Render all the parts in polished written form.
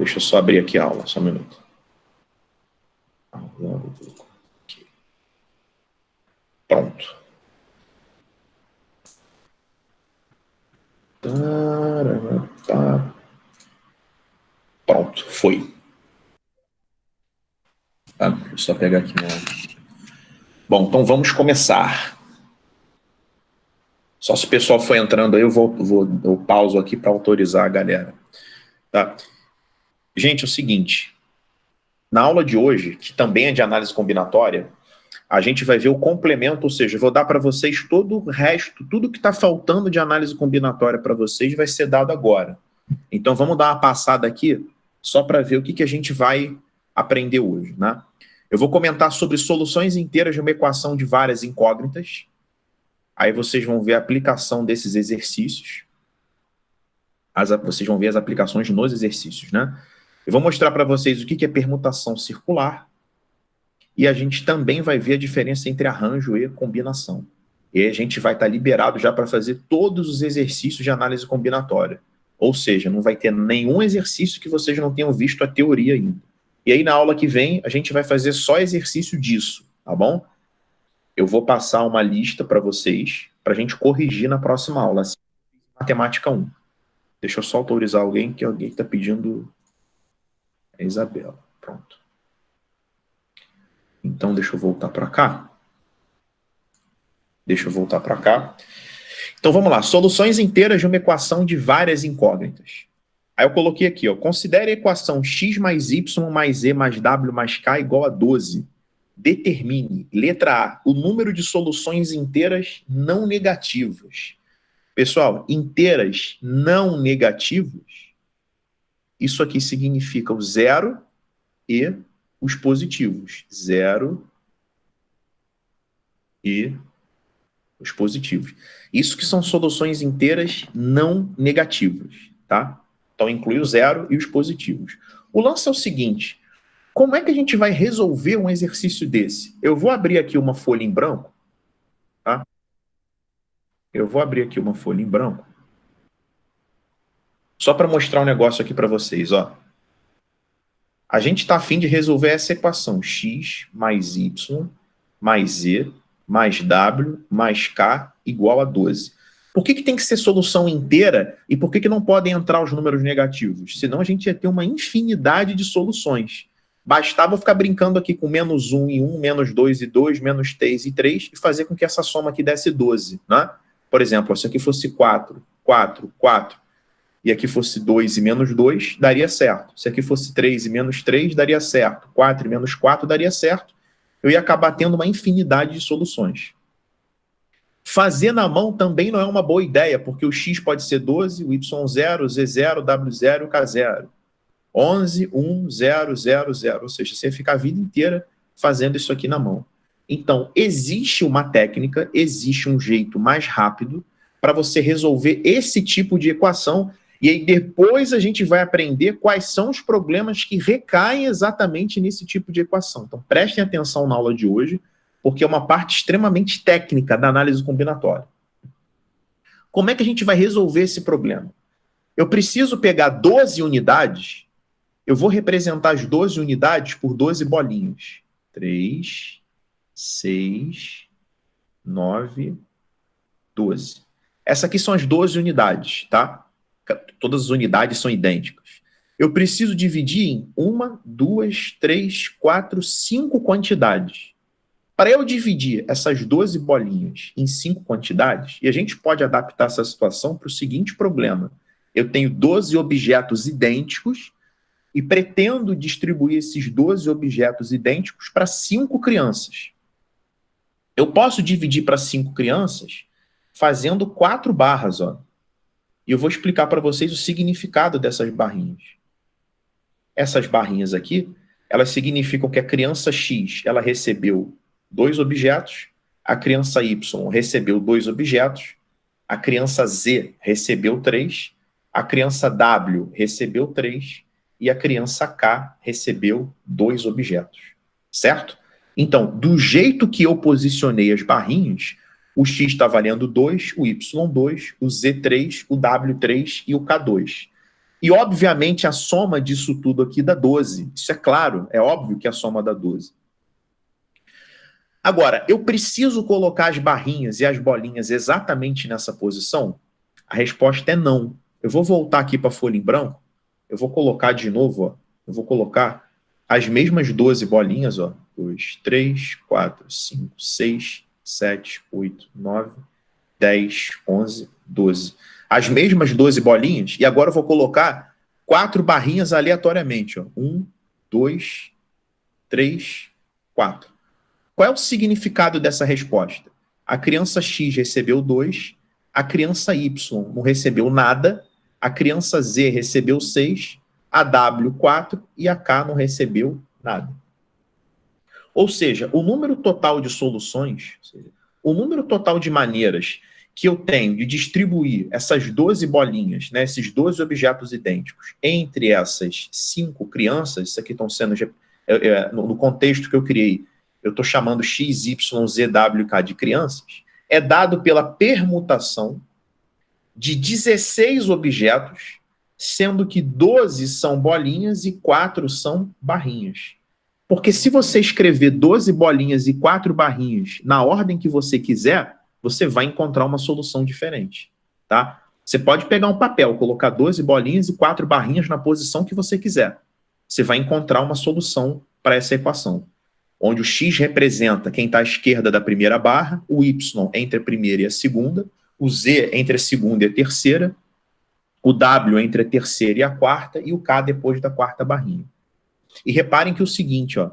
Deixa eu só abrir aqui a aula, só um minuto. Pronto. Pronto, foi. Tá? Deixa eu só pegar aqui. Bom, então vamos começar. Só se o pessoal for entrando aí, eu pauso aqui para autorizar a galera. Tá? Gente, é o seguinte. Na aula de hoje, que também é de análise combinatória, a gente vai ver o complemento, ou seja, eu vou dar para vocês todo o resto, tudo que está faltando de análise combinatória para vocês vai ser dado agora. Então vamos dar uma passada aqui, só para ver o que a gente vai aprender hoje, né? Eu vou comentar sobre soluções inteiras de uma equação de várias incógnitas. Aí vocês vão ver a aplicação desses exercícios. Vocês vão ver as aplicações nos exercícios, né? Eu vou mostrar para vocês o que é permutação circular. E a gente também vai ver a diferença entre arranjo e combinação. E aí a gente vai estar liberado já para fazer todos os exercícios de análise combinatória. Ou seja, não vai ter nenhum exercício que vocês não tenham visto a teoria ainda. E aí na aula que vem a gente vai fazer só exercício disso, tá bom? Eu vou passar uma lista para vocês, para a gente corrigir na próxima aula. Assim, matemática 1. Deixa eu só autorizar alguém, que alguém está pedindo... É Isabela. Pronto. Então, deixa eu voltar para cá. Então, vamos lá. Soluções inteiras de uma equação de várias incógnitas. Aí eu coloquei aqui, ó. Considere a equação x mais y mais e mais w mais k igual a 12. Determine, letra A, o número de soluções inteiras não negativas. Pessoal, inteiras não negativas, isso aqui significa o zero e os positivos. Zero e os positivos. Isso que são soluções inteiras não negativas, tá? Então inclui o zero e os positivos. O lance é o seguinte, como é que a gente vai resolver um exercício desse? Eu vou abrir aqui uma folha em branco, tá? Só para mostrar um negócio aqui para vocês, ó. A gente está a fim de resolver essa equação, x mais y mais z mais w mais k igual a 12. Por que tem que ser solução inteira e por que não podem entrar os números negativos? Senão a gente ia ter uma infinidade de soluções. Bastava ficar brincando aqui com menos 1 e 1, menos 2 e 2, menos 3 e 3 e fazer com que essa soma aqui desse 12, né? Por exemplo, se aqui fosse 4, 4, 4, e aqui fosse 2 e menos 2, daria certo. Se aqui fosse 3 e menos 3, daria certo. 4 e menos 4, daria certo. Eu ia acabar tendo uma infinidade de soluções. Fazer na mão também não é uma boa ideia, porque o x pode ser 12, o y0, o z0, o w0 e o k0. 11, 1, 0, 0, 0. Ou seja, você fica a vida inteira fazendo isso aqui na mão. Então, existe uma técnica, existe um jeito mais rápido para você resolver esse tipo de equação. E aí depois a gente vai aprender quais são os problemas que recaem exatamente nesse tipo de equação. Então prestem atenção na aula de hoje, porque é uma parte extremamente técnica da análise combinatória. Como é que a gente vai resolver esse problema? Eu preciso pegar 12 unidades, eu vou representar as 12 unidades por 12 bolinhas. 3, 6, 9, 12. Essas aqui são as 12 unidades, tá? Todas as unidades são idênticas. Eu preciso dividir em 1, 2, 3, 4, 5 quantidades. Para eu dividir essas 12 bolinhas em 5 quantidades, e a gente pode adaptar essa situação para o seguinte problema. Eu tenho 12 objetos idênticos e pretendo distribuir esses 12 objetos idênticos para 5 crianças. Eu posso dividir para 5 crianças fazendo 4 barras, ó. E eu vou explicar para vocês o significado dessas barrinhas. Essas barrinhas aqui, elas significam que a criança X, ela recebeu 2 objetos, a criança Y recebeu 2 objetos, a criança Z recebeu 3, a criança W recebeu 3 e a criança K recebeu 2 objetos, certo? Então, do jeito que eu posicionei as barrinhas, o X está valendo 2, o Y 2, o Z 3, o W 3 e o K 2. E, obviamente, a soma disso tudo aqui dá 12. Isso é claro, é óbvio que a soma dá 12. Agora, eu preciso colocar as barrinhas e as bolinhas exatamente nessa posição? A resposta é não. Eu vou voltar aqui para a folha em branco, eu vou colocar de novo, ó, eu vou colocar as mesmas 12 bolinhas, ó, 2, 3, 4, 5, 6, 7, 8, 9, 10, 11, 12. As mesmas 12 bolinhas, e agora eu vou colocar 4 barrinhas aleatoriamente, ó. 1, 2, 3, 4. Qual é o significado dessa resposta? A criança X recebeu 2, a criança Y não recebeu nada, a criança Z recebeu 6, a W 4 e a K não recebeu nada. Ou seja, o número total de soluções, o número total de maneiras que eu tenho de distribuir essas 12 bolinhas, né, esses 12 objetos idênticos, entre essas 5 crianças, isso aqui estão sendo, no contexto que eu criei, eu estou chamando X, Y, Z, W, K de crianças, é dado pela permutação de 16 objetos, sendo que 12 são bolinhas e 4 são barrinhas. Porque se você escrever 12 bolinhas e 4 barrinhas na ordem que você quiser, você vai encontrar uma solução diferente, tá? Você pode pegar um papel, colocar 12 bolinhas e 4 barrinhas na posição que você quiser. Você vai encontrar uma solução para essa equação, onde o X representa quem está à esquerda da primeira barra, o Y entre a primeira e a segunda, o Z entre a segunda e a terceira, o W entre a terceira e a quarta, e o K depois da quarta barrinha. E reparem que é o seguinte, ó,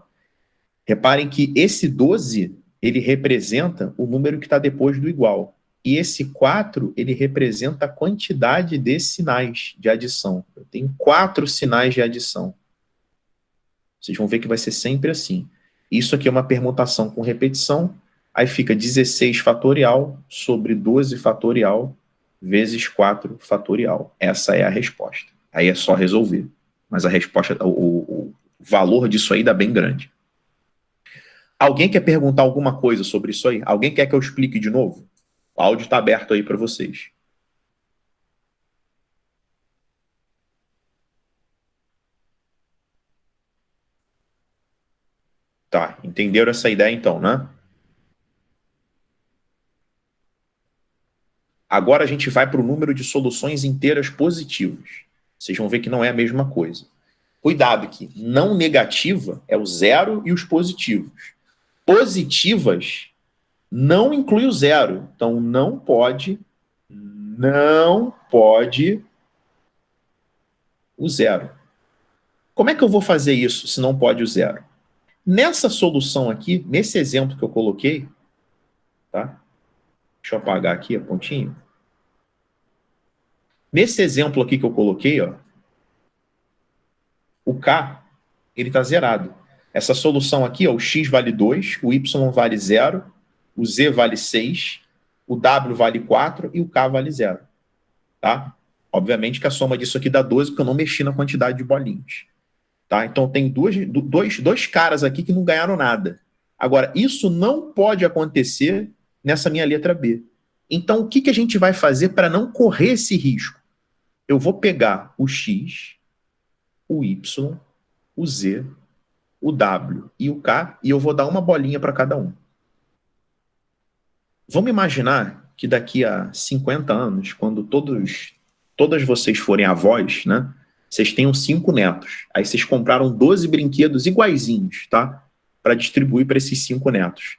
reparem que esse 12, ele representa o número que está depois do igual. E esse 4, ele representa a quantidade de sinais de adição. Eu tenho 4 sinais de adição. Vocês vão ver que vai ser sempre assim. Isso aqui é uma permutação com repetição, aí fica 16 fatorial sobre 12 fatorial vezes 4 fatorial. Essa é a resposta. Aí é só resolver. Mas a resposta, o valor disso aí dá bem grande. Alguém quer perguntar alguma coisa sobre isso aí? Alguém quer que eu explique de novo? O áudio está aberto aí para vocês. Tá, entenderam essa ideia então, né? Agora a gente vai para o número de soluções inteiras positivas. Vocês vão ver que não é a mesma coisa. Cuidado que não negativa é o zero e os positivos. Positivas não inclui o zero. Então não pode o zero. Como é que eu vou fazer isso se não pode o zero? Nessa solução aqui, nesse exemplo que eu coloquei, tá? Deixa eu apagar aqui a pontinha. Nesse exemplo aqui que eu coloquei, ó, o K, ele está zerado. Essa solução aqui, ó, o X vale 2, o Y vale 0, o Z vale 6, o W vale 4 e o K vale 0. Tá? Obviamente que a soma disso aqui dá 12, porque eu não mexi na quantidade de bolinhas. Tá? Então tem dois caras aqui que não ganharam nada. Agora, isso não pode acontecer nessa minha letra B. Então, o que a gente vai fazer para não correr esse risco? Eu vou pegar o X, o Y, o Z, o W e o K, e eu vou dar uma bolinha para cada um. Vamos imaginar que daqui a 50 anos, quando todas vocês forem avós, né? Vocês tenham 5 netos. Aí vocês compraram 12 brinquedos iguaizinhos, tá? Para distribuir para esses 5 netos.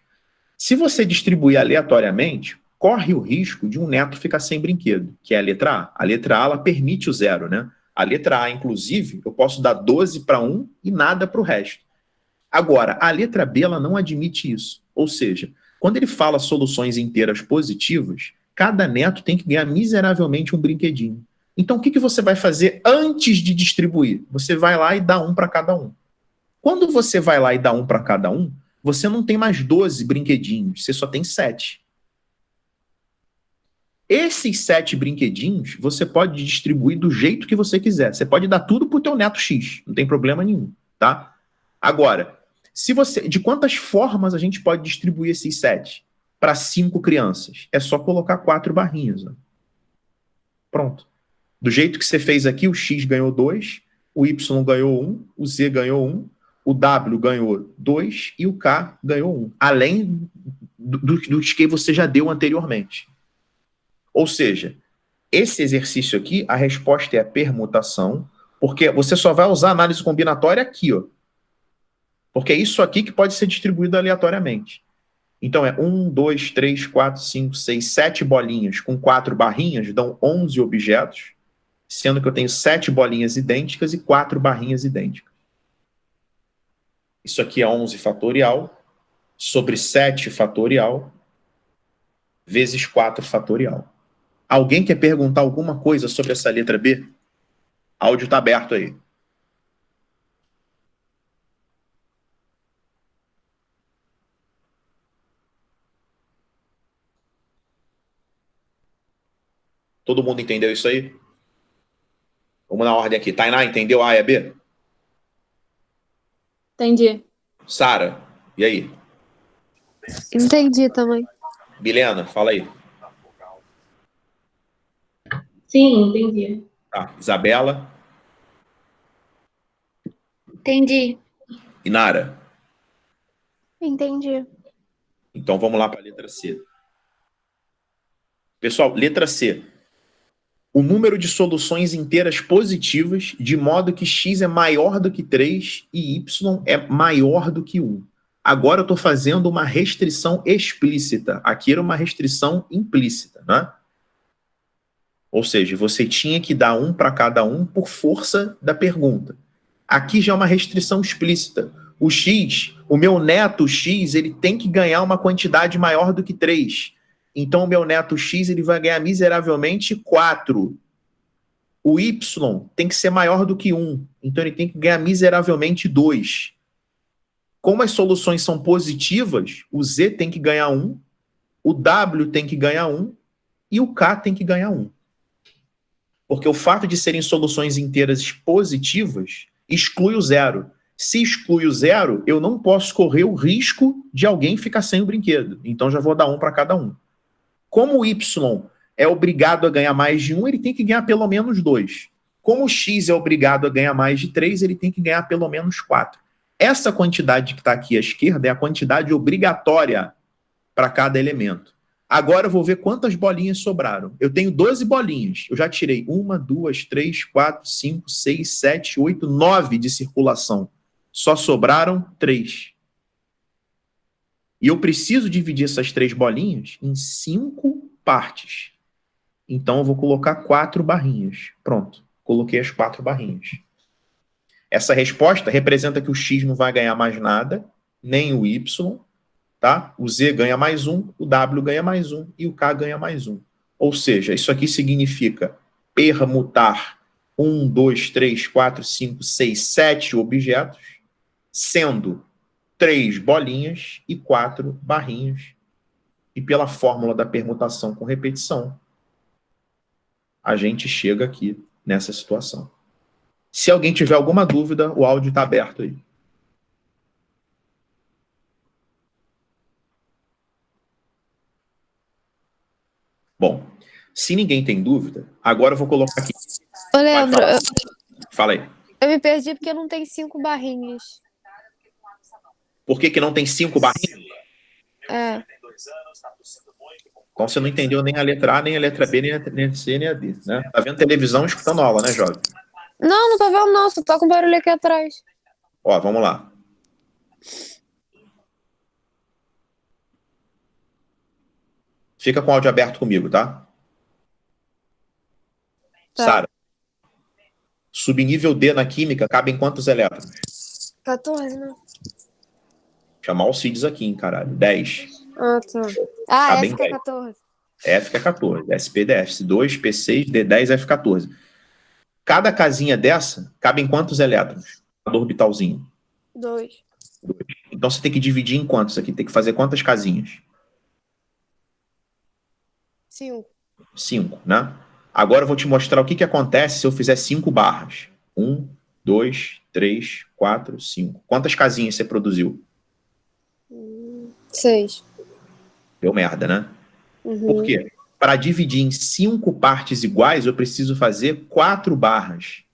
Se você distribuir aleatoriamente, corre o risco de um neto ficar sem brinquedo, que é a letra A. A letra A, ela permite o zero, né? A letra A, inclusive, eu posso dar 12 para um e nada para o resto. Agora, a letra B, ela não admite isso. Ou seja, quando ele fala soluções inteiras positivas, cada neto tem que ganhar miseravelmente um brinquedinho. Então, o que você vai fazer antes de distribuir? Você vai lá e dá um para cada um. Quando você vai lá e dá um para cada um, você não tem mais 12 brinquedinhos, você só tem 7. Esses 7 brinquedinhos, você pode distribuir do jeito que você quiser. Você pode dar tudo para o teu neto X, não tem problema nenhum, tá? Agora, de quantas formas a gente pode distribuir esses 7? Para 5 crianças. É só colocar 4 barrinhas. Ó. Pronto. Do jeito que você fez aqui, o X ganhou 2, o Y ganhou 1, o Z ganhou 1, o W ganhou 2 e o K ganhou 1. Além dos que você já deu anteriormente. Ou seja, esse exercício aqui, a resposta é a permutação, porque você só vai usar análise combinatória aqui, ó. Porque é isso aqui que pode ser distribuído aleatoriamente. Então é 1, 2, 3, 4, 5, 6, 7 bolinhas com 4 barrinhas, dão 11 objetos, sendo que eu tenho 7 bolinhas idênticas e 4 barrinhas idênticas. Isso aqui é 11 fatorial sobre 7 fatorial vezes 4 fatorial. Alguém quer perguntar alguma coisa sobre essa letra B? Áudio está aberto aí. Todo mundo entendeu isso aí? Vamos na ordem aqui. Tainá, entendeu A e a B? Entendi. Sara, e aí? Entendi também. Milena, fala aí. Sim, entendi. Tá. Isabela? Entendi. E Nara? Entendi. Então vamos lá para a letra C. Pessoal, letra C. O número de soluções inteiras positivas, de modo que x é maior do que 3 e y é maior do que 1. Agora eu estou fazendo uma restrição explícita. Aqui era uma restrição implícita, né? Ou seja, você tinha que dar 1 para cada um por força da pergunta. Aqui já é uma restrição explícita. O x, o meu neto x, ele tem que ganhar uma quantidade maior do que 3. Então, o meu neto x ele vai ganhar miseravelmente 4. O y tem que ser maior do que 1. Então, ele tem que ganhar miseravelmente 2. Como as soluções são positivas, o z tem que ganhar 1, o w tem que ganhar 1 e o k tem que ganhar 1. Porque o fato de serem soluções inteiras positivas exclui o zero. Se exclui o zero, eu não posso correr o risco de alguém ficar sem o brinquedo. Então já vou dar 1 para cada um. Como o y é obrigado a ganhar mais de 1, ele tem que ganhar pelo menos 2. Como o x é obrigado a ganhar mais de 3, ele tem que ganhar pelo menos 4. Essa quantidade que está aqui à esquerda é a quantidade obrigatória para cada elemento. Agora eu vou ver quantas bolinhas sobraram. Eu tenho 12 bolinhas. Eu já tirei 1, 2, 3, 4, 5, 6, 7, 8, 9 de circulação. Só sobraram 3. E eu preciso dividir essas 3 bolinhas em 5 partes. Então eu vou colocar 4 barrinhas. Pronto. Coloquei as 4 barrinhas. Essa resposta representa que o x não vai ganhar mais nada, nem o y, tá? O z ganha mais 1, o w ganha mais 1 e o k ganha mais 1. Ou seja, isso aqui significa permutar 1, 2, 3, 4, 5, 6, 7 objetos, sendo 3 bolinhas e 4 barrinhas. E pela fórmula da permutação com repetição, a gente chega aqui nessa situação. Se alguém tiver alguma dúvida, o áudio está aberto aí. Bom, se ninguém tem dúvida, agora eu vou colocar aqui. Ô, Leandro, Fala aí. eu me perdi porque não tem 5 barrinhas. Por que não tem 5 barrinhas? É. Então você não entendeu nem a letra A, nem a letra B, nem a C, nem a D, né? Tá vendo televisão escutando aula, né, jovem? Não, não tô vendo não, só tá com barulho aqui atrás. Ó, vamos lá. Fica com o áudio aberto comigo, tá? Tá. Sara, subnível D na química cabe em quantos elétrons? 14, né? Chamar o CIDS aqui, hein, caralho. 10. Ah, tá. Ah, Cabe F em que é 10. 14. F que é 14. SP, DF. 2, P6, D10, F14. Cada casinha dessa cabe em quantos elétrons? Do orbitalzinho. 2. Então você tem que dividir em quantos aqui? Tem que fazer quantas casinhas? 5. 5, né? Agora eu vou te mostrar o que acontece se eu fizer 5 barras. 1, 2, 3, 4, 5. Quantas casinhas você produziu? 6. Deu merda, né? Uhum. Por quê? para dividir em 5 partes iguais, eu preciso fazer 4 barras.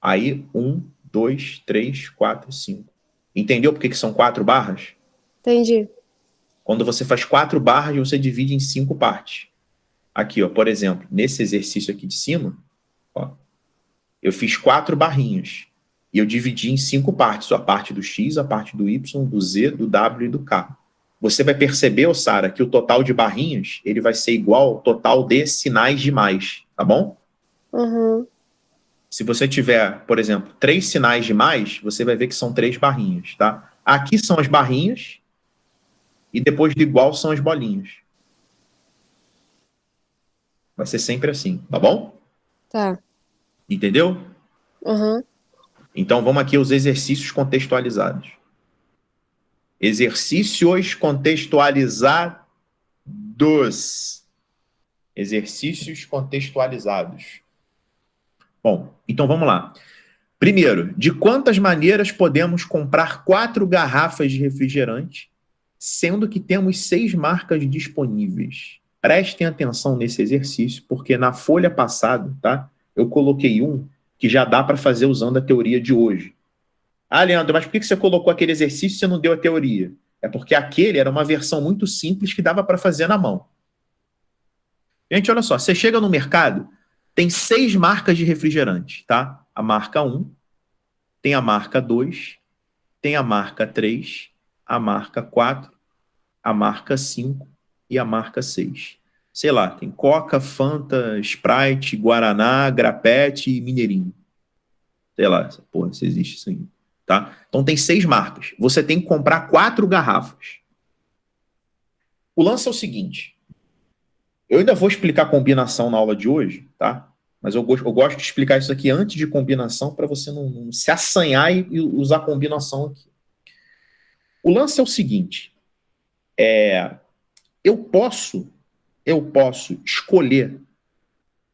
Aí, 1, 2, 3, 4, 5. Entendeu por que são 4 barras? Entendi. Quando você faz 4 barras, você divide em 5 partes. Aqui, ó, por exemplo, nesse exercício aqui de cima, ó, eu fiz 4 barrinhas. E eu dividi em 5 partes. A parte do X, a parte do Y, do Z, do W e do K. Você vai perceber, Sara, que o total de barrinhas ele vai ser igual ao total de sinais de mais, tá bom? Uhum. Se você tiver, por exemplo, 3 sinais de mais, você vai ver que são 3 barrinhas, tá? Aqui são as barrinhas e depois do igual são as bolinhas. Vai ser sempre assim, tá bom? Tá. Entendeu? Uhum. Então vamos aqui aos exercícios contextualizados. Exercícios contextualizados. Exercícios contextualizados. Bom, então vamos lá. Primeiro, de quantas maneiras podemos comprar 4 garrafas de refrigerante, sendo que temos 6 marcas disponíveis? Prestem atenção nesse exercício, porque na folha passada, tá? Eu coloquei um que já dá para fazer usando a teoria de hoje. Ah, Leandro, mas por que você colocou aquele exercício e você não deu a teoria? É porque aquele era uma versão muito simples que dava para fazer na mão. Gente, olha só, você chega no mercado, tem 6 marcas de refrigerante, tá? A marca 1, tem a marca 2, tem a marca 3, a marca 4, a marca 5 e a marca 6. Sei lá, tem Coca, Fanta, Sprite, Guaraná, Grapete e Mineirinho. Sei lá, porra, se existe isso aí. Tá? Então tem 6 marcas. Você tem que comprar 4 garrafas. O lance é o seguinte. Eu ainda vou explicar a combinação na aula de hoje, tá? Mas eu gosto de explicar isso aqui antes de combinação para você não se assanhar e usar combinação aqui. O lance é o seguinte. Eu posso escolher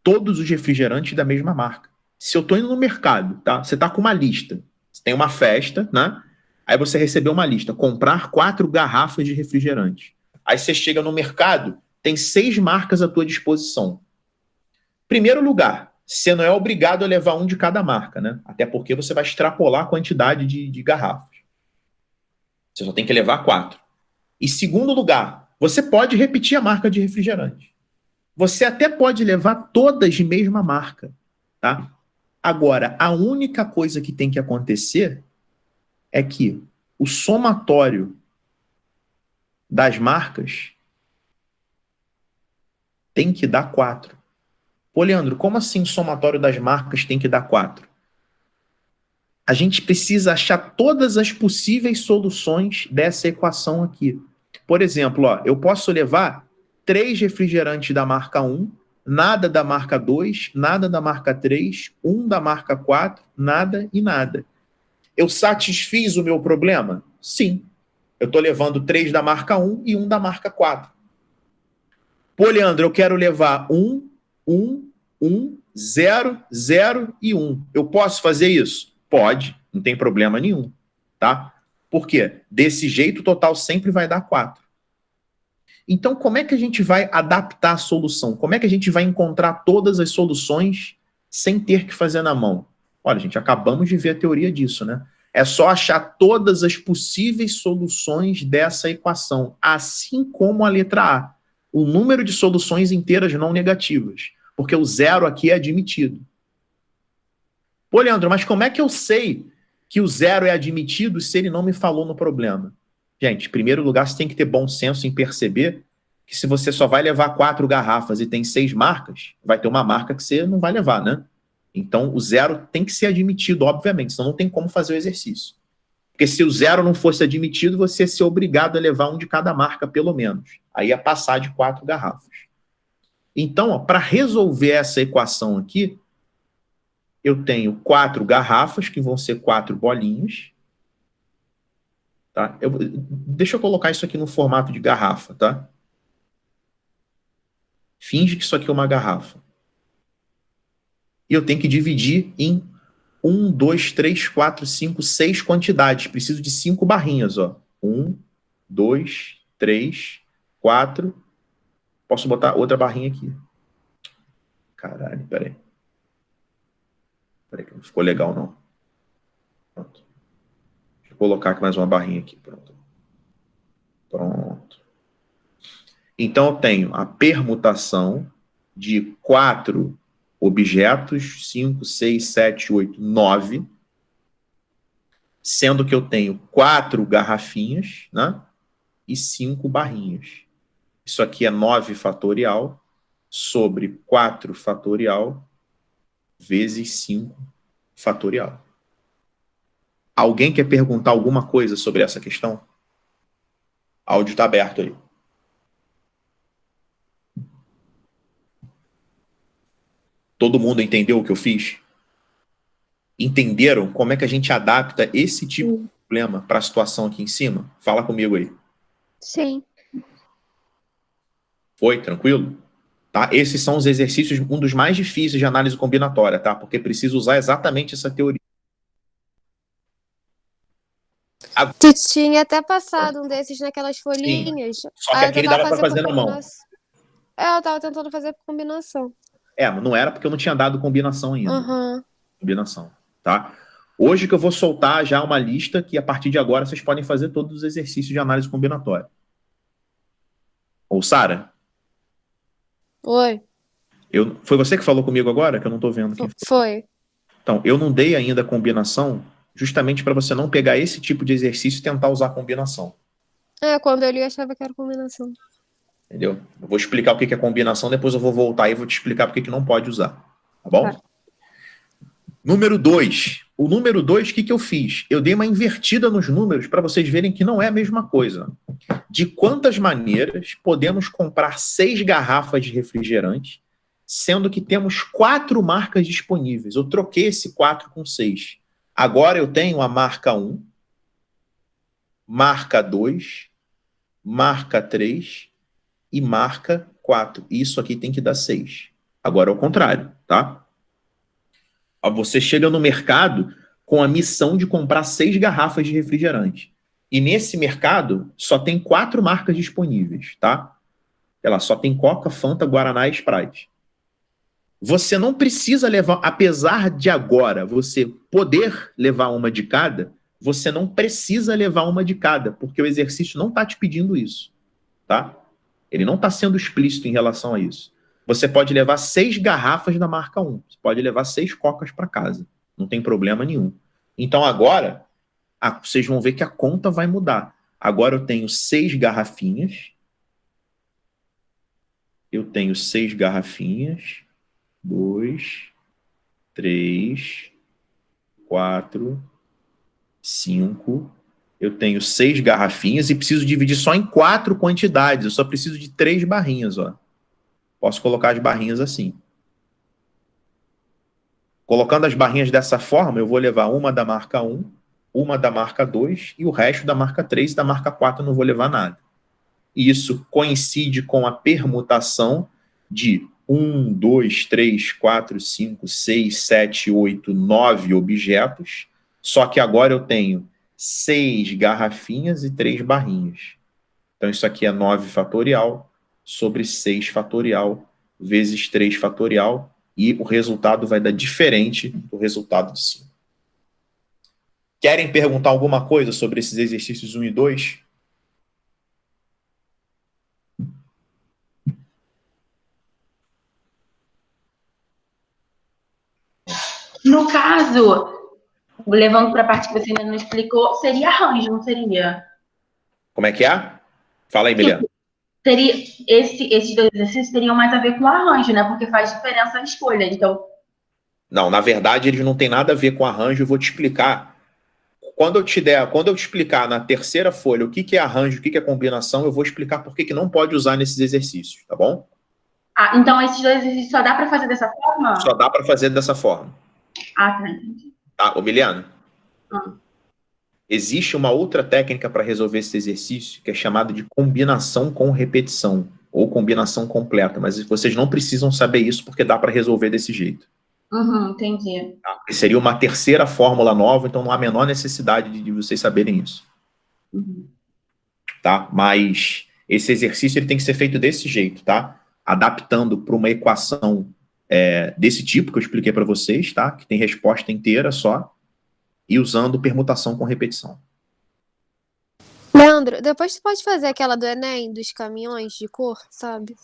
todos os refrigerantes da mesma marca. Se eu estou indo no mercado, tá? Você está com uma lista. Você tem uma festa, né? Aí você recebeu uma lista. Comprar 4 garrafas de refrigerante. Aí você chega no mercado, tem 6 marcas à tua disposição. Primeiro lugar, você não é obrigado a levar um de cada marca, né? Até porque você vai extrapolar a quantidade de garrafas. Você só tem que levar 4. E segundo lugar, você pode repetir a marca de refrigerante. Você até pode levar todas de mesma marca, tá? Agora, a única coisa que tem que acontecer é que o somatório das marcas tem que dar 4. Pô, Leandro, como assim o somatório das marcas tem que dar 4? A gente precisa achar todas as possíveis soluções dessa equação aqui. Por exemplo, ó, eu posso levar 3 refrigerantes da marca 1, nada da marca 2, nada da marca 3, 1 da marca 4, nada e nada. Eu satisfiz o meu problema? Sim. Eu estou levando 3 da marca 1 e 1 da marca 4. Pô, Leandro, eu quero levar 1, 1, 1, 0, 0 e 1. Eu posso fazer isso? Pode, não tem problema nenhum, tá? Por quê? Desse jeito o total sempre vai dar 4. Então, como é que a gente vai adaptar a solução? Como é que a gente vai encontrar todas as soluções sem ter que fazer na mão? Olha, gente, acabamos de ver a teoria disso, né? É só achar todas as possíveis soluções dessa equação, assim como a letra A. O número de soluções inteiras não negativas, porque o 0 aqui é admitido. Pô, Leandro, mas como é que eu sei que o 0 é admitido se ele não me falou no problema? Gente, em primeiro lugar, você tem que ter bom senso em perceber que se você só vai levar 4 garrafas e tem 6 marcas, vai ter uma marca que você não vai levar, né? Então, o 0 tem que ser admitido, obviamente, senão não tem como fazer o exercício. Porque se o 0 não fosse admitido, você ia ser obrigado a levar um de cada marca, pelo menos. Aí ia passar de 4 garrafas. Então, para resolver essa equação aqui, eu tenho 4 garrafas, que vão ser 4 bolinhas. Tá? Deixa eu colocar isso aqui no formato de garrafa, tá? Finge que isso aqui é uma garrafa. E eu tenho que dividir em 1, 2, 3, 4, 5, 6 quantidades. Preciso de 5 barrinhas, ó. 1, 2, 3, 4. Posso botar outra barrinha aqui. Caralho, peraí. Peraí que não ficou legal, não. Pronto. Deixa eu colocar aqui mais uma barrinha aqui. Pronto. Pronto. Então, eu tenho a permutação de 4 objetos, 5, 6, 7, 8, 9, sendo que eu tenho 4 garrafinhas, né? E 5 barrinhas. Isso aqui é 9 fatorial sobre 4 fatorial vezes 5 fatorial. Alguém quer perguntar alguma coisa sobre essa questão? O áudio está aberto aí. Todo mundo entendeu o que eu fiz? Entenderam como é que a gente adapta esse tipo de problema para a situação aqui em cima? Fala comigo aí. Sim. Foi? Tranquilo? Tá? Esses são os exercícios, um dos mais difíceis de análise combinatória, tá? Porque precisa usar exatamente essa teoria. Tu tinha até passado um desses naquelas folhinhas. Sim, só que aquele dava para fazer na mão. Eu tava tentando fazer por combinação. Mas não era porque eu não tinha dado combinação ainda. Uhum. Combinação, tá? Hoje que eu vou soltar já uma lista que a partir de agora vocês podem fazer todos os exercícios de análise combinatória. Ou Sara? Oi. Foi você que falou comigo agora? Que eu não tô vendo quem foi. Então, eu não dei ainda a combinação justamente para você não pegar esse tipo de exercício e tentar usar a combinação. Quando eu li, eu achava que era combinação. Entendeu? Eu vou explicar o que é combinação, depois eu vou voltar e vou te explicar por que não pode usar. Tá bom? Tá. Número 2. O número 2, o que eu fiz? Eu dei uma invertida nos números para vocês verem que não é a mesma coisa. De quantas maneiras podemos comprar 6 garrafas de refrigerante, sendo que temos 4 marcas disponíveis? Eu troquei esse 4 com 6. Agora eu tenho a marca 1, marca 2, marca 3 e marca 4. Isso aqui tem que dar 6. Agora é o contrário, tá? Você chega no mercado com a missão de comprar 6 garrafas de refrigerante. E nesse mercado só tem 4 marcas disponíveis, tá? Ela só tem Coca, Fanta, Guaraná e Sprite. Você não precisa levar, apesar de agora você poder levar uma de cada, você não precisa levar uma de cada, porque o exercício não está te pedindo isso, tá? Ele não está sendo explícito em relação a isso. Você pode levar 6 garrafas da marca 1. Você pode levar 6 cocas para casa. Não tem problema nenhum. Então agora, vocês vão ver que a conta vai mudar. Agora eu tenho 6 garrafinhas. Eu tenho 6 garrafinhas. 2, 3, 4, 5. Eu tenho 6 garrafinhas e preciso dividir só em 4 quantidades. Eu só preciso de 3 barrinhas, ó. Posso colocar as barrinhas assim. Colocando as barrinhas dessa forma, eu vou levar uma da marca 1, uma da marca 2 e o resto da marca 3 e da marca 4 eu não vou levar nada. E isso coincide com a permutação de 1, 2, 3, 4, 5, 6, 7, 8, 9 objetos, só que agora eu tenho 6 garrafinhas e 3 barrinhas. Então isso aqui é 9 fatorial sobre 6 fatorial vezes 3 fatorial, e o resultado vai dar diferente do resultado de 5. Querem perguntar alguma coisa sobre esses exercícios 1 e 2? No caso, levando para a parte que você ainda não explicou, seria arranjo, não seria? Como é que é? Fala aí, Milena. Esses 2 exercícios teriam mais a ver com arranjo, né? Porque faz diferença a escolha, então... Não, na verdade, eles não têm nada a ver com arranjo, eu vou te explicar. Quando eu te explicar na terceira folha o que é arranjo, o que é combinação, eu vou explicar por que não pode usar nesses exercícios, tá bom? Então esses 2 exercícios só dá para fazer dessa forma? Só dá para fazer dessa forma. Tá, entendi. Tá, Miliana? Existe uma outra técnica para resolver esse exercício que é chamada de combinação com repetição, ou combinação completa, mas vocês não precisam saber isso porque dá para resolver desse jeito. Entendi. Tá? Seria uma terceira fórmula nova, então não há a menor necessidade de vocês saberem isso. Tá? Mas esse exercício ele tem que ser feito desse jeito, tá? adaptando para uma equação desse tipo que eu expliquei para vocês, tá? Que tem resposta inteira só, e usando permutação com repetição. Leandro, depois tu pode fazer aquela do Enem, dos caminhões de cor, sabe?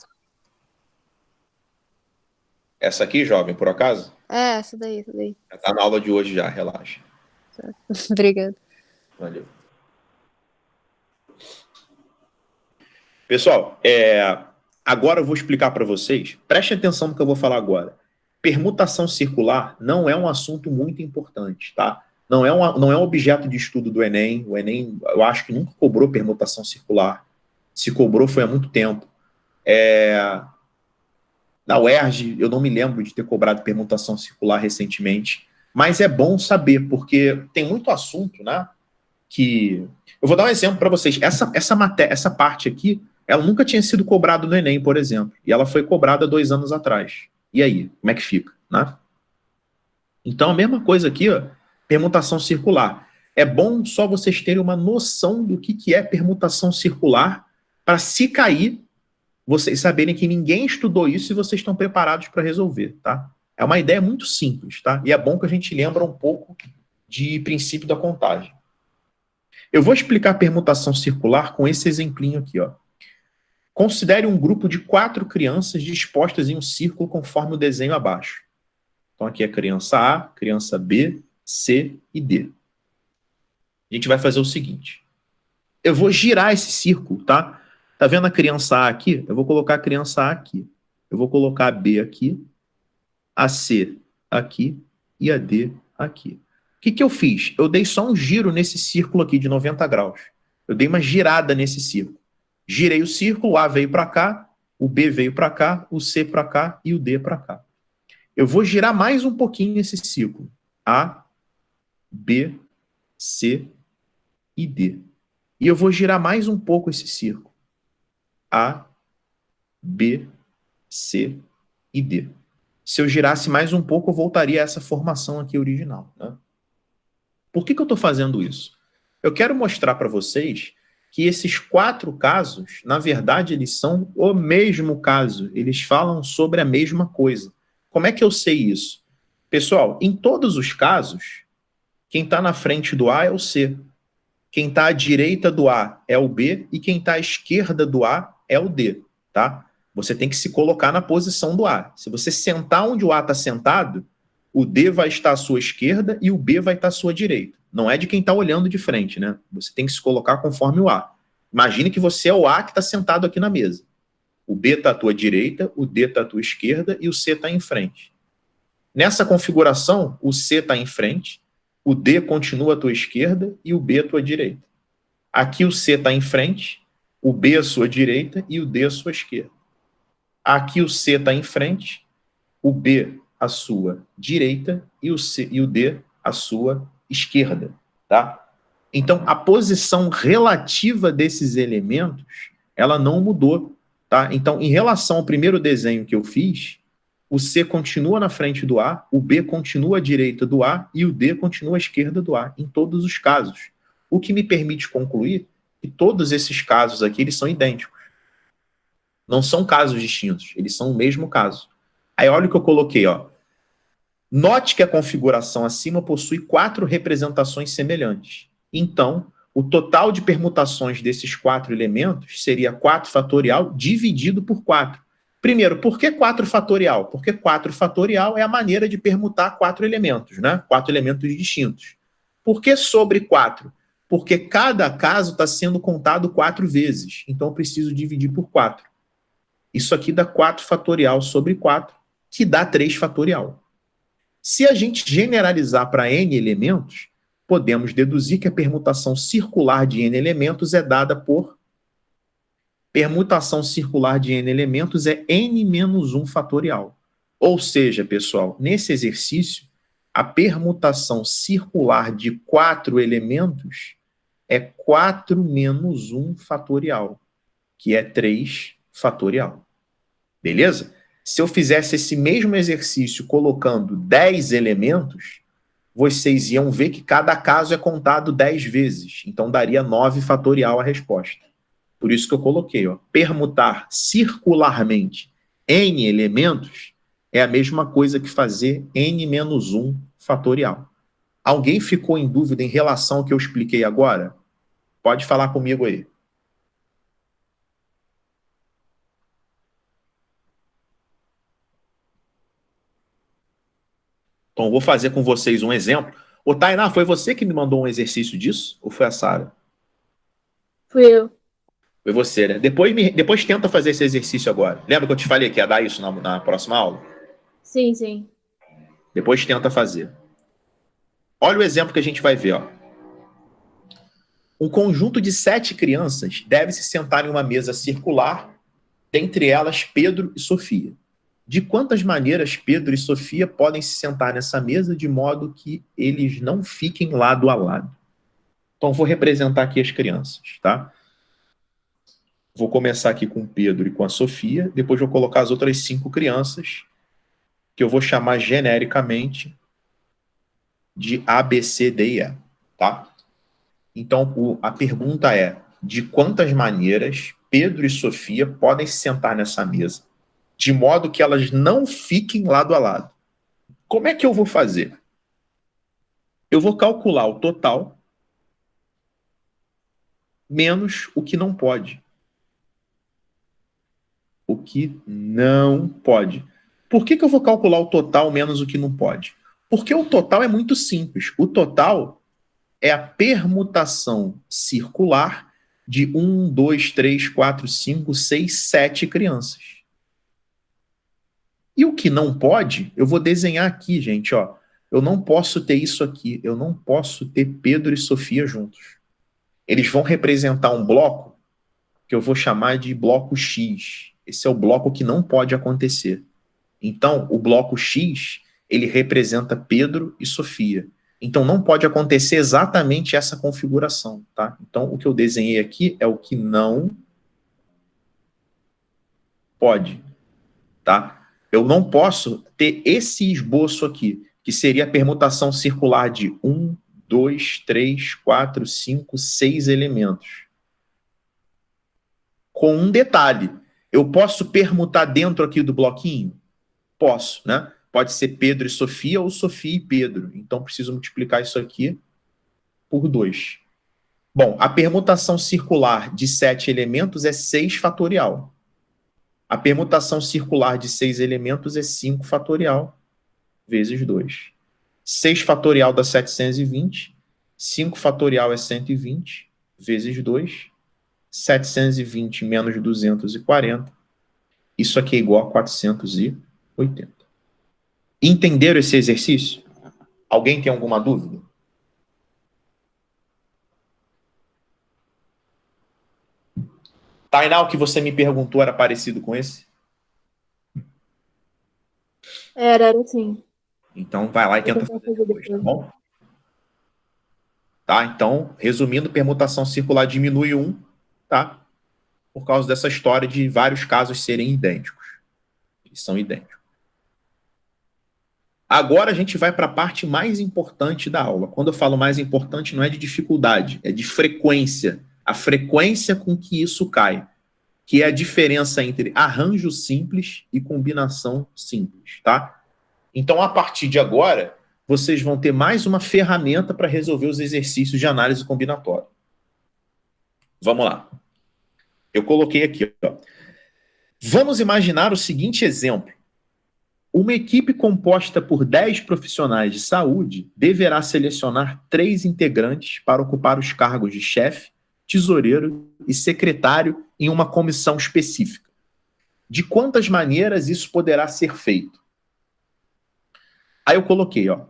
Essa aqui, jovem, por acaso? Essa daí, essa daí. Já tá na aula de hoje já, relaxa. Obrigada. Valeu. Pessoal, agora eu vou explicar para vocês, prestem atenção no que eu vou falar agora. Permutação circular não é um assunto muito importante, tá? Não é um objeto de estudo do Enem. O Enem, eu acho que nunca cobrou permutação circular. Se cobrou, foi há muito tempo. Na UERJ, eu não me lembro de ter cobrado permutação circular recentemente, mas é bom saber, porque tem muito assunto, né? Que... Eu vou dar um exemplo para vocês. Essa parte aqui, ela nunca tinha sido cobrada no Enem, por exemplo, e ela foi cobrada 2 anos atrás. E aí, como é que fica, né? Então, a mesma coisa aqui, ó, permutação circular. É bom só vocês terem uma noção do que é permutação circular, para se cair, vocês saberem que ninguém estudou isso e vocês estão preparados para resolver, tá? É uma ideia muito simples, tá? E é bom que a gente lembra um pouco de princípio da contagem. Eu vou explicar a permutação circular com esse exemplinho aqui, ó. Considere um grupo de 4 crianças dispostas em um círculo conforme o desenho abaixo. Então aqui é criança A, criança B, C e D. A gente vai fazer o seguinte. Eu vou girar esse círculo, tá? Tá vendo a criança A aqui? Eu vou colocar a criança A aqui. Eu vou colocar a B aqui, a C aqui e a D aqui. O que eu fiz? Eu dei só um giro nesse círculo aqui de 90 graus. Eu dei uma girada nesse círculo. Girei o círculo, o A veio para cá, o B veio para cá, o C para cá e o D para cá. Eu vou girar mais um pouquinho esse círculo. A, B, C e D. E eu vou girar mais um pouco esse círculo. A, B, C e D. Se eu girasse mais um pouco, eu voltaria a essa formação aqui original, né? Por que eu estou fazendo isso? Eu quero mostrar para vocês que esses 4 casos, na verdade, eles são o mesmo caso. Eles falam sobre a mesma coisa. Como é que eu sei isso? Pessoal, em todos os casos, quem está na frente do A é o C. Quem está à direita do A é o B e quem está à esquerda do A é o D, tá? Você tem que se colocar na posição do A. Se você sentar onde o A está sentado, o D vai estar à sua esquerda e o B vai estar à sua direita. Não é de quem está olhando de frente, né? Você tem que se colocar conforme o A. Imagine que você é o A que está sentado aqui na mesa. O B está à tua direita, o D está à tua esquerda e o C está em frente. Nessa configuração, o C está em frente, o D continua à tua esquerda e o B à tua direita. Aqui o C está em frente, o B à sua direita e o D à sua esquerda. Aqui o C está em frente, o B à sua direita e o D à sua esquerda, tá? Então, a posição relativa desses elementos, ela não mudou, tá? Então, em relação ao primeiro desenho que eu fiz, o C continua na frente do A, o B continua à direita do A e o D continua à esquerda do A, em todos os casos. O que me permite concluir que todos esses casos aqui, eles são idênticos. Não são casos distintos, eles são o mesmo caso. Aí olha o que eu coloquei, ó. Note que a configuração acima possui 4 representações semelhantes. Então, o total de permutações desses 4 elementos seria 4 fatorial dividido por 4. Primeiro, por que 4 fatorial? Porque 4 fatorial é a maneira de permutar 4 elementos, né? 4 elementos distintos. Por que sobre 4? Porque cada caso está sendo contado 4 vezes. Então, eu preciso dividir por 4. Isso aqui dá 4 fatorial sobre 4, que dá 3 fatorial. Se a gente generalizar para n elementos, podemos deduzir que a permutação circular de n elementos é dada por... Permutação circular de n elementos é n menos 1 fatorial. Ou seja, pessoal, nesse exercício, a permutação circular de 4 elementos é 4 menos 1 fatorial, que é 3 fatorial. Beleza? Se eu fizesse esse mesmo exercício colocando 10 elementos, vocês iam ver que cada caso é contado 10 vezes. Então, daria 9 fatorial a resposta. Por isso que eu coloquei, ó, permutar circularmente N elementos é a mesma coisa que fazer N menos 1 fatorial. Alguém ficou em dúvida em relação ao que eu expliquei agora? Pode falar comigo aí. Então, eu vou fazer com vocês um exemplo. Ô, Tainá, foi você que me mandou um exercício disso? Ou foi a Sara? Fui eu. Foi você, né? Depois tenta fazer esse exercício agora. Lembra que eu te falei que ia dar isso na próxima aula? Sim, sim. Depois tenta fazer. Olha o exemplo que a gente vai ver, ó. Um conjunto de 7 crianças deve se sentar em uma mesa circular, dentre elas Pedro e Sofia. De quantas maneiras Pedro e Sofia podem se sentar nessa mesa de modo que eles não fiquem lado a lado? Então, vou representar aqui as crianças, tá? Vou começar aqui com o Pedro e com a Sofia, depois vou colocar as outras 5 crianças, que eu vou chamar genericamente de A, B, C, D e E, tá? Então, a pergunta é, de quantas maneiras Pedro e Sofia podem se sentar nessa mesa, de modo que elas não fiquem lado a lado? Como é que eu vou fazer? Eu vou calcular o total menos o que não pode. O que não pode. Por que eu vou calcular o total menos o que não pode? Porque o total é muito simples. O total é a permutação circular de 1, 2, 3, 4, 5, 6, 7 crianças. E o que não pode, eu vou desenhar aqui, gente, ó. Eu não posso ter isso aqui. Eu não posso ter Pedro e Sofia juntos. Eles vão representar um bloco que eu vou chamar de bloco X. Esse é o bloco que não pode acontecer. Então, o bloco X, ele representa Pedro e Sofia. Então, não pode acontecer exatamente essa configuração, tá? Então, o que eu desenhei aqui é o que não pode, tá? Eu não posso ter esse esboço aqui, que seria a permutação circular de 1, 2, 3, 4, 5, 6 elementos. Com um detalhe, eu posso permutar dentro aqui do bloquinho? Posso, né? Pode ser Pedro e Sofia ou Sofia e Pedro. Então, preciso multiplicar isso aqui por 2. Bom, a permutação circular de 7 elementos é 6 fatorial. A permutação circular de 6 elementos é 5 fatorial vezes 2. 6 fatorial dá 720. 5 fatorial é 120 vezes 2. 720 menos 240. Isso aqui é igual a 480. Entenderam esse exercício? Alguém tem alguma dúvida? Tainá, o que você me perguntou era parecido com esse? Era sim. Então, vai lá e tenta fazer depois, tá bom? Tá? Então, resumindo, permutação circular diminui 1, tá? Por causa dessa história de vários casos serem idênticos. Eles são idênticos. Agora a gente vai para a parte mais importante da aula. Quando eu falo mais importante, não é de dificuldade, é de frequência. A frequência com que isso cai, que é a diferença entre arranjo simples e combinação simples, tá? Então, a partir de agora, vocês vão ter mais uma ferramenta para resolver os exercícios de análise combinatória. Vamos lá. Eu coloquei aqui, ó. Vamos imaginar o seguinte exemplo. Uma equipe composta por 10 profissionais de saúde deverá selecionar 3 integrantes para ocupar os cargos de chefe, tesoureiro e secretário em uma comissão específica. De quantas maneiras isso poderá ser feito? Aí eu coloquei, ó.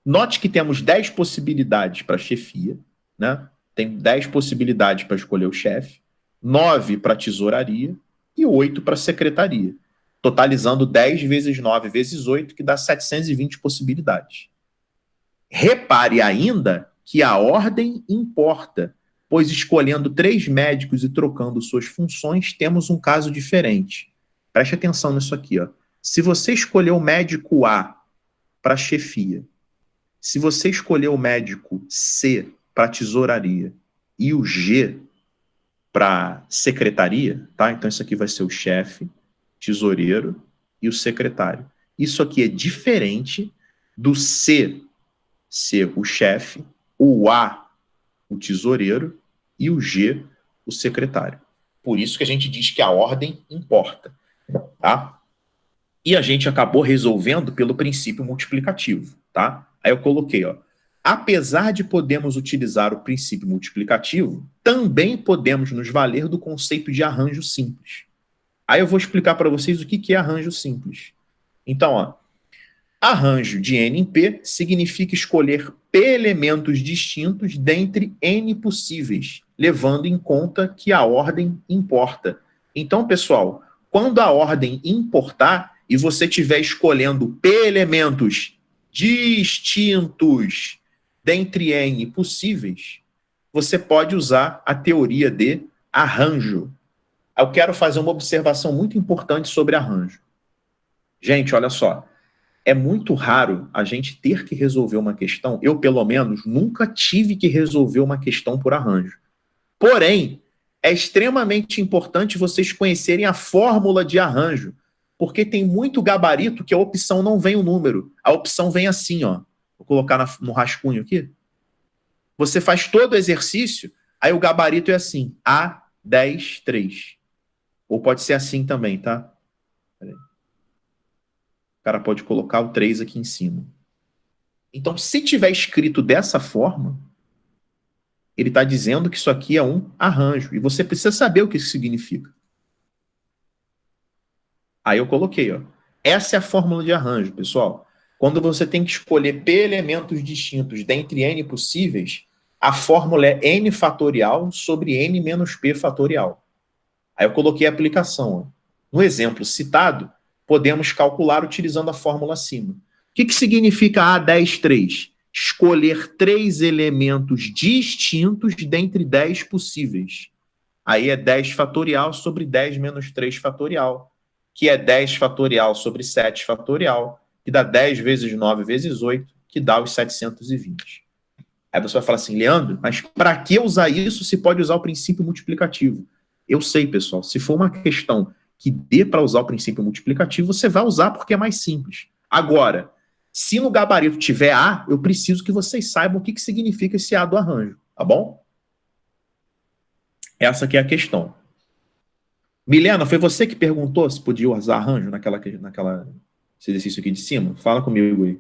Note que temos 10 possibilidades para chefia, né? Tem 10 possibilidades para escolher o chefe, 9 para tesouraria e 8 para secretaria. Totalizando 10 vezes 9 vezes 8, que dá 720 possibilidades. Repare ainda que a ordem importa, pois escolhendo 3 médicos e trocando suas funções, temos um caso diferente. Preste atenção nisso aqui, ó. Se você escolher o médico A para chefia, se você escolher o médico C para tesouraria e o G para secretaria, tá? Então isso aqui vai ser o chefe, tesoureiro e o secretário. Isso aqui é diferente do C ser o chefe, o A o tesoureiro e o G o secretário. Por isso que a gente diz que a ordem importa, tá? E a gente acabou resolvendo pelo princípio multiplicativo, tá? Aí eu coloquei, ó, apesar de podermos utilizar o princípio multiplicativo, também podemos nos valer do conceito de arranjo simples. Aí eu vou explicar para vocês o que é arranjo simples. Então, ó, arranjo de N em P significa escolher P elementos distintos dentre N possíveis, levando em conta que a ordem importa. Então, pessoal, quando a ordem importar e você estiver escolhendo P elementos distintos dentre N possíveis, você pode usar a teoria de arranjo. Eu quero fazer uma observação muito importante sobre arranjo. Gente, olha só. É muito raro a gente ter que resolver uma questão. Eu, pelo menos, nunca tive que resolver uma questão por arranjo. Porém, é extremamente importante vocês conhecerem a fórmula de arranjo, porque tem muito gabarito que a opção não vem o número. A opção vem assim, ó. Vou colocar no rascunho aqui. Você faz todo o exercício, aí o gabarito é assim, A, 10, 3. Ou pode ser assim também, tá? Peraí. O cara pode colocar o 3 aqui em cima. Então, se tiver escrito dessa forma, ele está dizendo que isso aqui é um arranjo. E você precisa saber o que isso significa. Aí eu coloquei, ó. Essa é a fórmula de arranjo, pessoal. Quando você tem que escolher P elementos distintos dentre N possíveis, a fórmula é N fatorial sobre N menos P fatorial. Aí eu coloquei a aplicação. Ó. No exemplo citado, podemos calcular utilizando a fórmula acima. O que significa A10, 3? Escolher 3 elementos distintos dentre 10 possíveis. Aí é 10 fatorial sobre 10 menos 3 fatorial, que é 10 fatorial sobre 7 fatorial, que dá 10 vezes 9 vezes 8, que dá os 720. Aí você vai falar assim, Leandro, mas para que usar isso se pode usar o princípio multiplicativo? Eu sei, pessoal, se for uma questão que dê para usar o princípio multiplicativo, você vai usar porque é mais simples. Agora, se no gabarito tiver A, eu preciso que vocês saibam o que significa esse A do arranjo, tá bom? Essa aqui é a questão. Milena, foi você que perguntou se podia usar arranjo esse exercício aqui de cima? Fala comigo aí.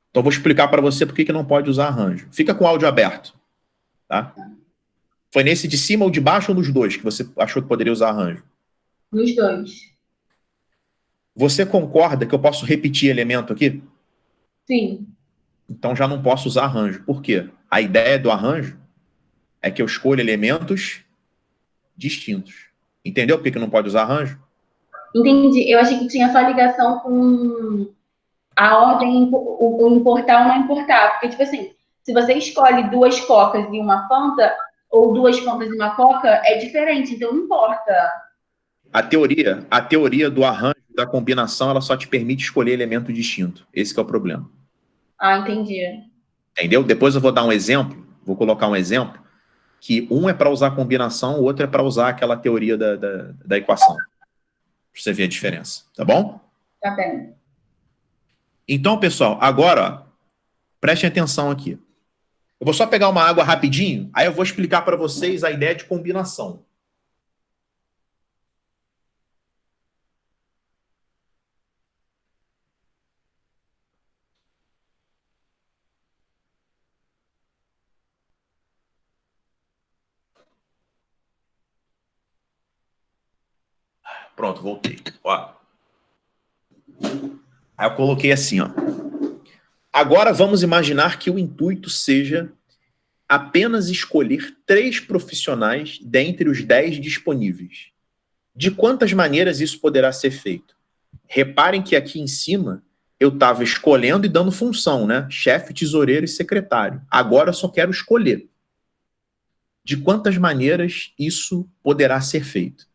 Então, eu vou explicar para você por que não pode usar arranjo. Fica com o áudio aberto, tá? Foi nesse de cima ou de baixo ou nos dois que você achou que poderia usar arranjo? Nos dois. Você concorda que eu posso repetir elemento aqui? Sim. Então já não posso usar arranjo. Por quê? A ideia do arranjo é que eu escolho elementos distintos. Entendeu por que não pode usar arranjo? Entendi. Eu achei que tinha só ligação com a ordem, o importar ou não importar. Porque, tipo assim, se você escolhe 2 cocas e uma Fanta, ou 2 Fantas e uma Coca, é diferente, então não importa. A teoria do arranjo, da combinação, ela só te permite escolher elemento distinto. Esse que é o problema. Ah, entendi. Entendeu? Depois eu vou dar um exemplo, vou colocar um exemplo, que um é para usar combinação, o outro é para usar aquela teoria da equação. Pra você ver a diferença, tá bom? Tá bem. Então, pessoal, agora, ó, prestem atenção aqui. Eu vou só pegar uma água rapidinho, aí eu vou explicar para vocês a ideia de combinação. Pronto, voltei. Ó. Aí eu coloquei assim, ó. Agora vamos imaginar que o intuito seja apenas escolher 3 profissionais dentre os 10 disponíveis. De quantas maneiras isso poderá ser feito? Reparem que aqui em cima eu estava escolhendo e dando função, né? Chefe, tesoureiro e secretário. Agora eu só quero escolher. De quantas maneiras isso poderá ser feito?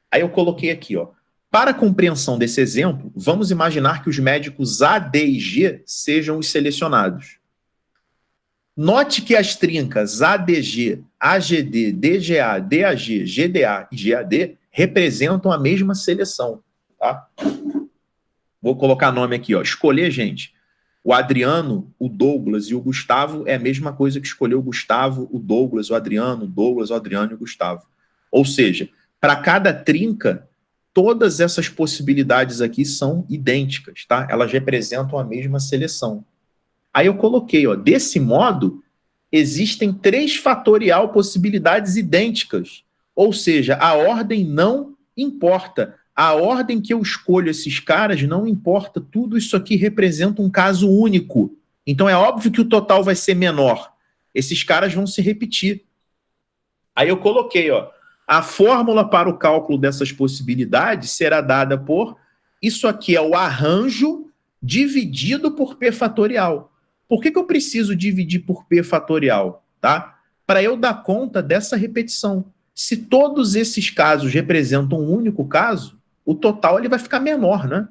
Aí eu coloquei aqui, ó. Para a compreensão desse exemplo, vamos imaginar que os médicos A, D e G sejam os selecionados. Note que as trincas ADG, AGD, DGA, DAG, GDA e GAD representam a mesma seleção, tá? Vou colocar nome aqui, ó. Escolher, gente. O Adriano, o Douglas e o Gustavo é a mesma coisa que escolher o Gustavo, o Douglas, o Adriano, o Douglas, o Adriano e o Gustavo. Ou seja, para cada trinca, todas essas possibilidades aqui são idênticas, tá? Elas representam a mesma seleção. Aí eu coloquei, ó, desse modo, existem 3 fatorial possibilidades idênticas. Ou seja, a ordem não importa. A ordem que eu escolho esses caras não importa. Tudo isso aqui representa um caso único. Então é óbvio que o total vai ser menor. Esses caras vão se repetir. Aí eu coloquei, ó, a fórmula para o cálculo dessas possibilidades será dada por... Isso aqui é o arranjo dividido por P fatorial. Por que eu preciso dividir por P fatorial? Tá? Para eu dar conta dessa repetição. Se todos esses casos representam um único caso, o total ele vai ficar menor, né?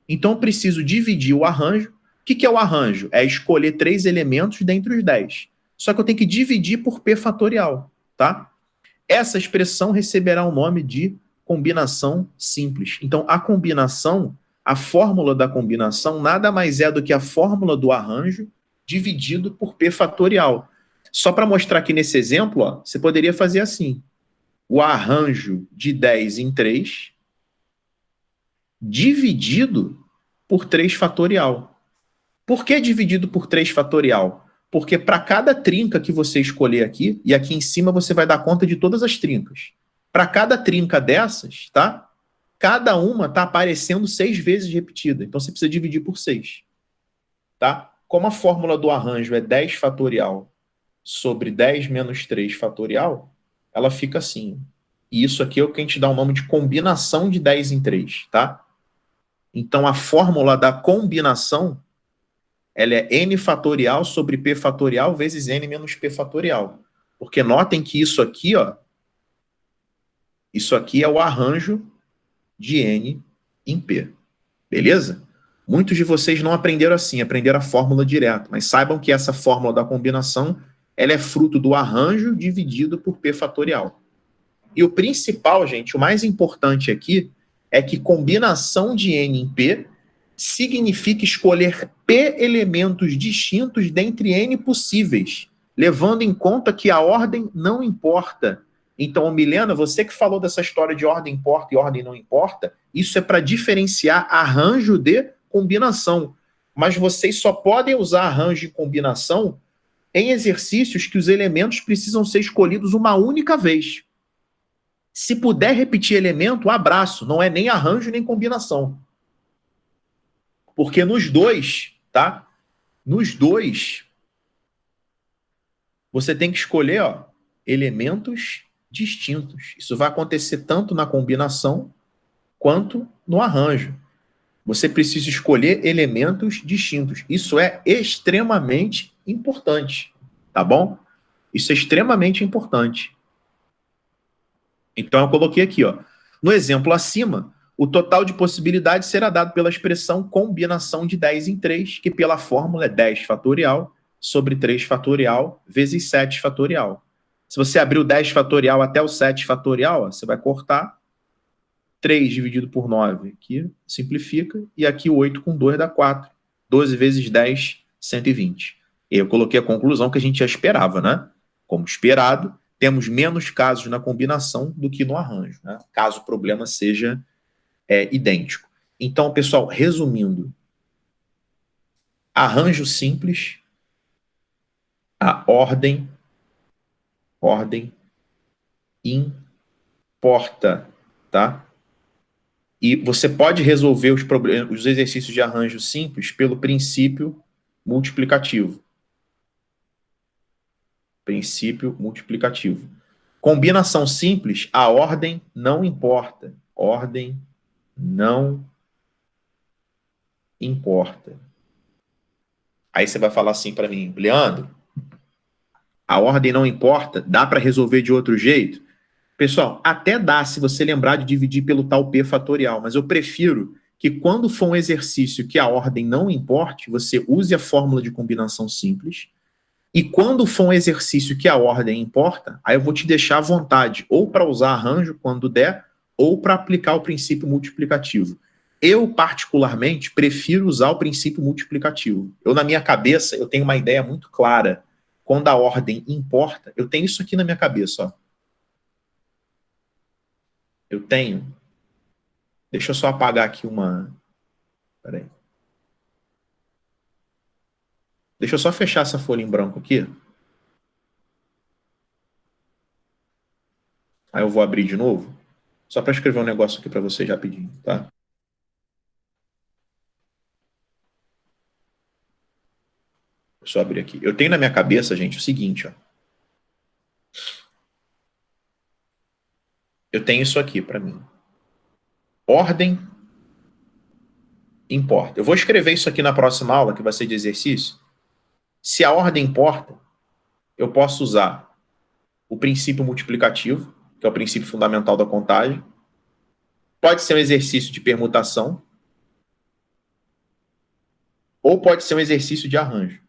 Então eu preciso dividir o arranjo. O que é o arranjo? É escolher 3 elementos dentre os 10. Só que eu tenho que dividir por P fatorial, tá? Essa expressão receberá o nome de combinação simples. Então a combinação, a fórmula da combinação nada mais é do que a fórmula do arranjo dividido por P fatorial. Só para mostrar aqui nesse exemplo, ó, você poderia fazer assim. O arranjo de 10 em 3 dividido por 3 fatorial. Por que dividido por 3 fatorial? Porque para cada trinca que você escolher aqui, e aqui em cima você vai dar conta de todas as trincas. Para cada trinca dessas, tá? Cada uma está aparecendo 6 vezes repetida. Então você precisa dividir por 6. Tá? Como a fórmula do arranjo é 10 fatorial sobre 10 menos 3 fatorial, ela fica assim. E isso aqui é o que a gente dá o nome de combinação de 10 em 3, tá? Então, a fórmula da combinação, ela é n fatorial sobre p fatorial vezes n menos p fatorial. Porque notem que isso aqui, ó, isso aqui é o arranjo de n em p. Beleza? Muitos de vocês não aprenderam assim, aprenderam a fórmula direto. Mas saibam que essa fórmula da combinação, ela é fruto do arranjo dividido por p fatorial. E o principal, gente, o mais importante aqui, é que combinação de n em p significa escolher p elementos distintos dentre n possíveis, levando em conta que a ordem não importa. Então, Milena, você que falou dessa história de ordem importa e ordem não importa, isso é para diferenciar arranjo de combinação. Mas vocês só podem usar arranjo de combinação em exercícios que os elementos precisam ser escolhidos uma única vez. Se puder repetir elemento, abraço. Não é nem arranjo nem combinação. Porque nos dois, tá? Nos dois, você tem que escolher, ó, elementos distintos. Isso vai acontecer tanto na combinação quanto no arranjo. Você precisa escolher elementos distintos. Isso é extremamente importante, tá bom? Isso é extremamente importante. Então, eu coloquei aqui, ó. No exemplo acima, o total de possibilidades será dado pela expressão combinação de 10 em 3, que pela fórmula é 10 fatorial sobre 3 fatorial vezes 7 fatorial. Se você abrir o 10 fatorial até o 7 fatorial, ó, você vai cortar 3 dividido por 9. Aqui simplifica. E aqui 8 com 2 dá 4. 12 vezes 10, 120. E eu coloquei a conclusão que a gente já esperava, né? Como esperado, temos menos casos na combinação do que no arranjo, né? Caso o problema seja idêntico. Então, pessoal, resumindo, arranjo simples, a ordem importa, tá? E você pode resolver os exercícios de arranjo simples pelo princípio multiplicativo. Princípio multiplicativo. Combinação simples, a ordem não importa. Ordem não importa. Aí você vai falar assim para mim, Leandro, a ordem não importa, dá para resolver de outro jeito? Pessoal, até dá se você lembrar de dividir pelo tal P fatorial, mas eu prefiro que quando for um exercício que a ordem não importe, você use a fórmula de combinação simples, e quando for um exercício que a ordem importa, aí eu vou te deixar à vontade, ou para usar arranjo quando der, ou para aplicar o princípio multiplicativo. Eu, particularmente, prefiro usar o princípio multiplicativo. Eu, na minha cabeça, eu tenho uma ideia muito clara. Quando a ordem importa, eu tenho isso aqui na minha cabeça. Ó. Eu tenho... Deixa eu só apagar aqui uma... Peraí. Deixa eu só fechar essa folha em branco aqui. Aí eu vou abrir de novo. Só para escrever um negócio aqui para vocês rapidinho, tá? Vou só abrir aqui. Eu tenho na minha cabeça, gente, o seguinte, ó. Eu tenho isso aqui para mim. Ordem importa. Eu vou escrever isso aqui na próxima aula, que vai ser de exercício. Se a ordem importa, eu posso usar o princípio multiplicativo, que é o princípio fundamental da contagem. Pode ser um exercício de permutação, ou pode ser um exercício de arranjo.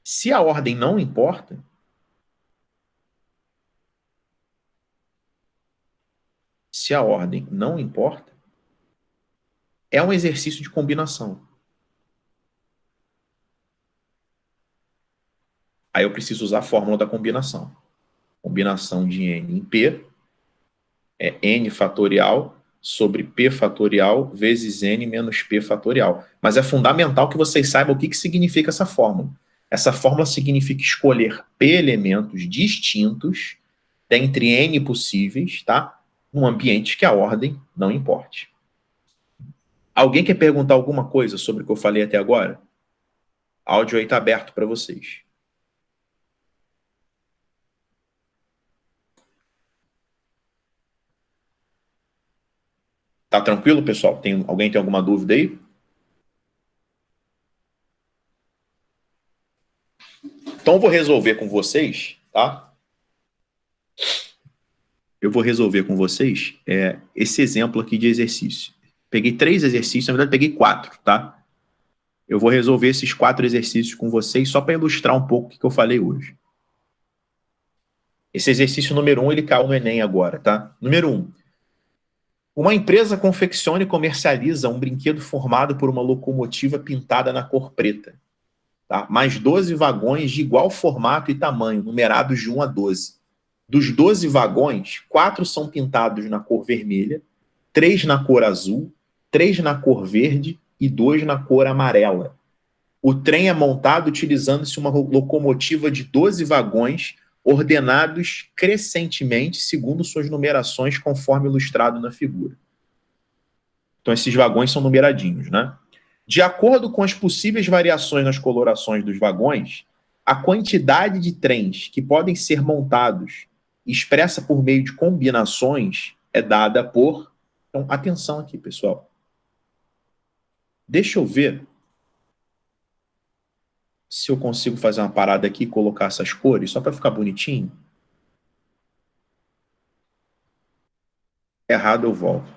Se a ordem não importa, é um exercício de combinação. Aí eu preciso usar a fórmula da combinação. Combinação de n em p é n fatorial sobre p fatorial vezes n menos p fatorial. Mas é fundamental que vocês saibam o que significa essa fórmula. Essa fórmula significa escolher p elementos distintos dentre n possíveis, tá? Num ambiente que a ordem não importe. Alguém quer perguntar alguma coisa sobre o que eu falei até agora? O áudio aí está aberto para vocês. Tá tranquilo, pessoal? Alguém tem alguma dúvida aí? Então, eu vou resolver com vocês, tá? Eu vou resolver com vocês esse exemplo aqui de exercício. Peguei 3 exercícios, na verdade peguei 4, tá? Eu vou resolver esses 4 exercícios com vocês só para ilustrar um pouco o que eu falei hoje. Esse exercício número 1, ele caiu no Enem agora, tá? Número 1. Uma empresa confecciona e comercializa um brinquedo formado por uma locomotiva pintada na cor preta. Tá? Mais 12 vagões de igual formato e tamanho, numerados de 1 a 12. Dos 12 vagões, 4 são pintados na cor vermelha, 3 na cor azul, 3 na cor verde e 2 na cor amarela. O trem é montado utilizando-se uma locomotiva de 12 vagões ordenados crescentemente segundo suas numerações, conforme ilustrado na figura. Então, esses vagões são numeradinhos, né? De acordo com as possíveis variações nas colorações dos vagões, a quantidade de trens que podem ser montados expressa por meio de combinações é dada por... Então, atenção aqui, pessoal. Deixa eu ver se eu consigo fazer uma parada aqui e colocar essas cores, só para ficar bonitinho. Errado, eu volto.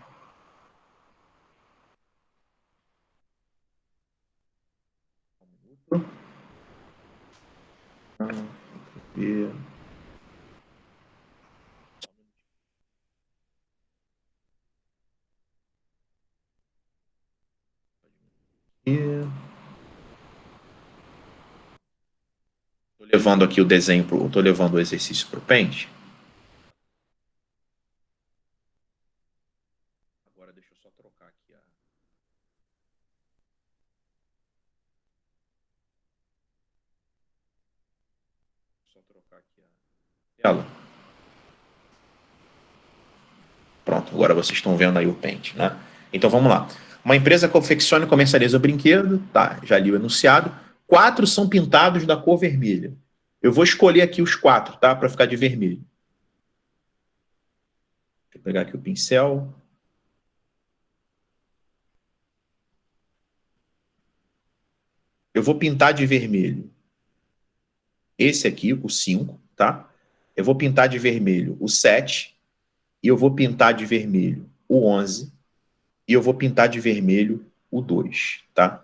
E... Estou levando aqui o desenho, estou levando o exercício para o Paint. Agora deixa eu só trocar aqui a... Só trocar aqui a tela. Pronto, agora vocês estão vendo aí o Paint, né? Então vamos lá. Uma empresa confecciona e comercializa o brinquedo, tá? Já li o enunciado. 4 são pintados da cor vermelha. Eu vou escolher aqui os 4, tá? Para ficar de vermelho. Deixa eu pegar aqui o pincel. Eu vou pintar de vermelho esse aqui, o 5, tá? Eu vou pintar de vermelho o 7, e eu vou pintar de vermelho o 11, e eu vou pintar de vermelho o 2, tá?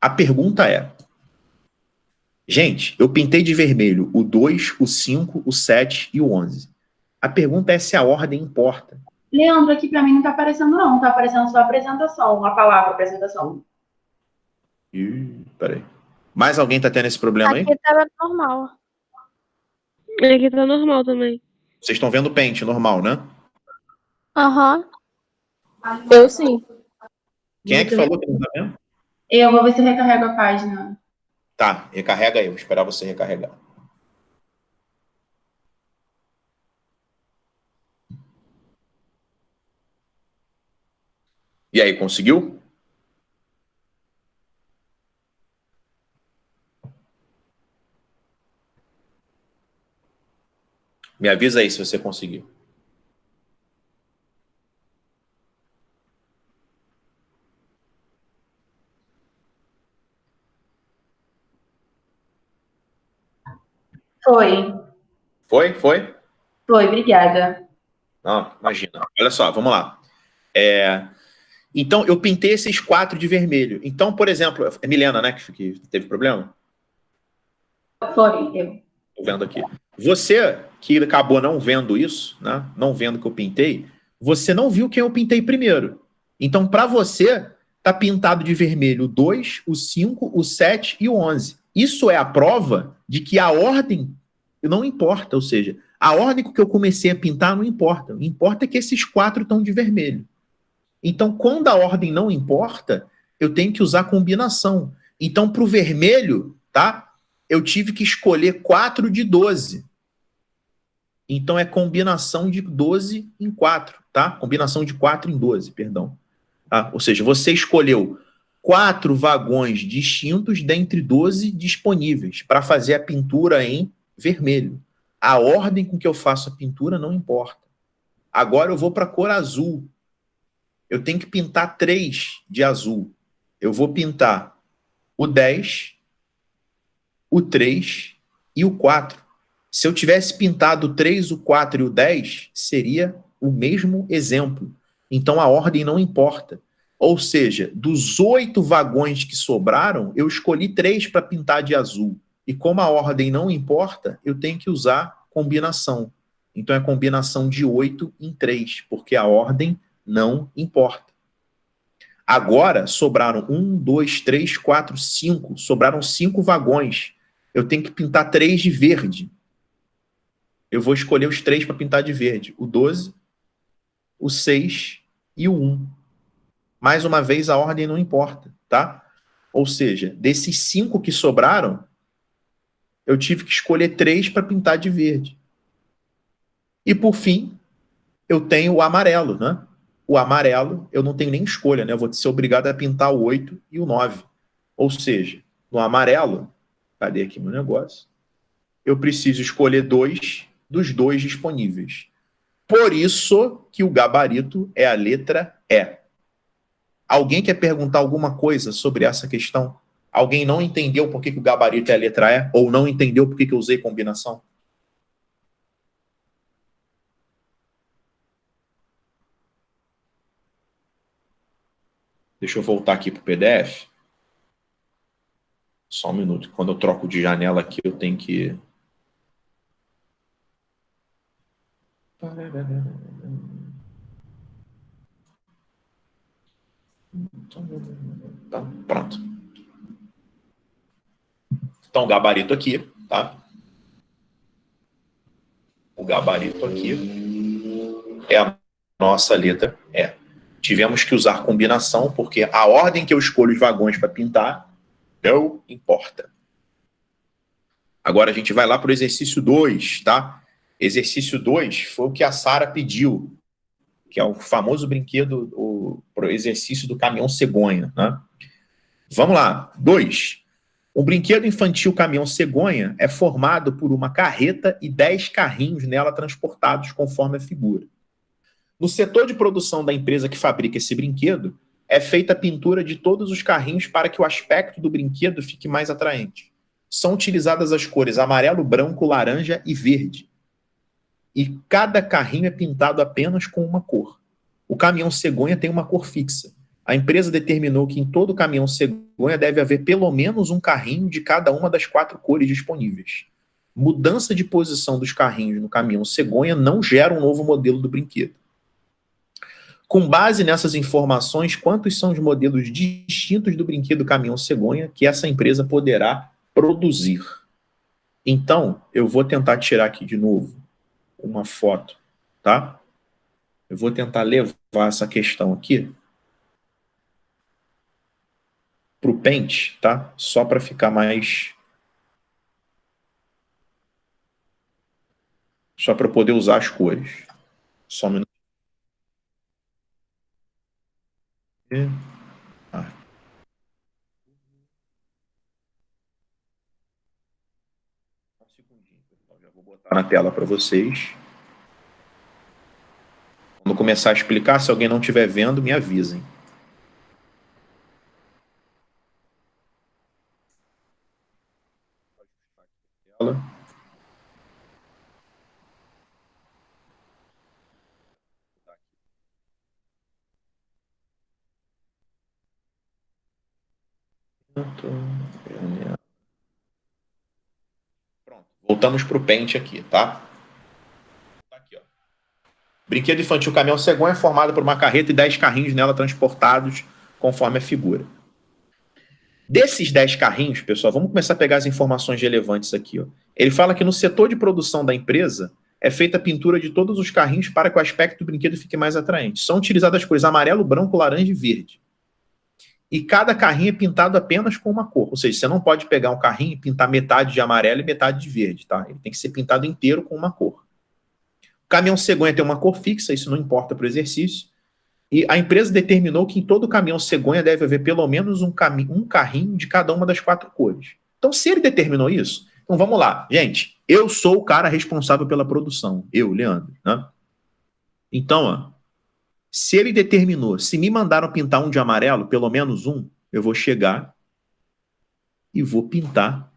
A pergunta é, Gente, eu pintei de vermelho o 2, o 5, o 7 e o 11. A pergunta é se a ordem importa. Leandro, aqui pra mim não tá aparecendo, não. Tá aparecendo só a apresentação, a palavra apresentação. Peraí. Mais alguém tá tendo esse problema aí? Aqui tava normal. Aqui tá normal também. Vocês estão vendo o Paint normal, né? Aham. Eu sim. Quem é que falou que não tá vendo? Eu vou ver se eu recarrego a página. Tá, recarrega aí. Vou esperar você recarregar. E aí, conseguiu? Me avisa aí se você conseguiu. Foi. Foi? Foi? Foi, obrigada. Não, imagina. Olha só, vamos lá. Então, eu pintei esses 4 de vermelho. Então, por exemplo, é Milena, né, que teve problema? Foi, eu. Tô vendo aqui. Você que acabou não vendo isso, né? Não vendo que eu pintei, você não viu quem eu pintei primeiro. Então, para você, tá pintado de vermelho o 2, o 5, o 7 e o 11. Isso é a prova de que a ordem não importa, ou seja, a ordem que eu comecei a pintar não importa. O que importa é que esses 4 estão de vermelho. Então, quando a ordem não importa, eu tenho que usar combinação. Então, para o vermelho, tá? Eu tive que escolher 4 de 12. Então, é combinação de 12 em 4, tá? Combinação de 4 em 12, perdão. Tá? Ou seja, você escolheu 4 vagões distintos dentre 12 disponíveis para fazer a pintura em vermelho. A ordem com que eu faço a pintura não importa. Agora eu vou para a cor azul. Eu tenho que pintar 3 de azul. Eu vou pintar o 10, o 3 e o 4. Se eu tivesse pintado o 3, o 4 e o 10, seria o mesmo exemplo. Então a ordem não importa. Ou seja, dos 8 vagões que sobraram, eu escolhi 3 para pintar de azul. E como a ordem não importa, eu tenho que usar combinação. Então é combinação de 8 em 3, porque a ordem não importa. Agora sobraram 1, 2, 3, 4, 5. Sobraram 5 vagões. Eu tenho que pintar 3 de verde. Eu vou escolher os 3 para pintar de verde. O 12, o 6 e o 1. Mais uma vez, a ordem não importa, tá? Ou seja, desses 5 que sobraram, eu tive que escolher 3 para pintar de verde. E por fim, eu tenho o amarelo, né? O amarelo, eu não tenho nem escolha, né? Eu vou ser obrigado a pintar o 8 e o 9. Ou seja, no amarelo, cadê aqui meu negócio? Eu preciso escolher 2 dos 2 disponíveis. Por isso que o gabarito é a letra E. Alguém quer perguntar alguma coisa sobre essa questão? Alguém não entendeu por que o gabarito é a letra E? Ou não entendeu por que eu usei combinação? Deixa eu voltar aqui para o PDF. Só um minuto. Quando eu troco de janela aqui, eu tenho que... Tá, pronto. Então, o gabarito aqui, tá? O gabarito aqui é a nossa letra E. Tivemos que usar combinação, porque a ordem que eu escolho os vagões para pintar não importa. Agora a gente vai lá para o exercício 2, tá? Exercício 2 foi o que a Sara pediu, que é o famoso brinquedo, o exercício do caminhão cegonha, né? Vamos lá. 2. Um brinquedo infantil caminhão cegonha é formado por uma carreta e 10 carrinhos nela transportados conforme a figura. No setor de produção da empresa que fabrica esse brinquedo, é feita a pintura de todos os carrinhos para que o aspecto do brinquedo fique mais atraente. São utilizadas as cores amarelo, branco, laranja e verde. E cada carrinho é pintado apenas com uma cor. O caminhão cegonha tem uma cor fixa. A empresa determinou que em todo caminhão cegonha deve haver pelo menos um carrinho de cada uma das 4 cores disponíveis. Mudança de posição dos carrinhos no caminhão cegonha não gera um novo modelo do brinquedo. Com base nessas informações, quantos são os modelos distintos do brinquedo caminhão cegonha que essa empresa poderá produzir? Então, eu vou tentar tirar aqui de novo uma foto, tá? Eu vou tentar levar essa questão aqui para o Paint, tá? Só para ficar mais... Só para poder usar as cores. Só um minuto. Ah. Um segundinho, pessoal. Já vou botar na tela para vocês. Quando começar a explicar, se alguém não estiver vendo, me avisem. Pronto, voltamos para o Paint aqui, tá? Aqui, ó. Brinquedo infantil caminhão cegonha é formado por uma carreta e 10 carrinhos nela transportados conforme a figura. Desses 10 carrinhos, pessoal, vamos começar a pegar as informações relevantes aqui, ó. Ele fala que no setor de produção da empresa é feita a pintura de todos os carrinhos para que o aspecto do brinquedo fique mais atraente. São utilizadas as cores amarelo, branco, laranja e verde. E cada carrinho é pintado apenas com uma cor. Ou seja, você não pode pegar um carrinho e pintar metade de amarelo e metade de verde, tá? Ele tem que ser pintado inteiro com uma cor. O caminhão cegonha tem uma cor fixa, isso não importa para o exercício. E a empresa determinou que em todo caminhão cegonha deve haver pelo menos um carrinho de cada uma das 4 cores. Então, se ele determinou isso, então vamos lá. Gente, eu sou o cara responsável pela produção. Eu, Leandro, né? Então, ó, se ele determinou, se me mandaram pintar um de amarelo, pelo menos um, eu vou chegar e vou pintar.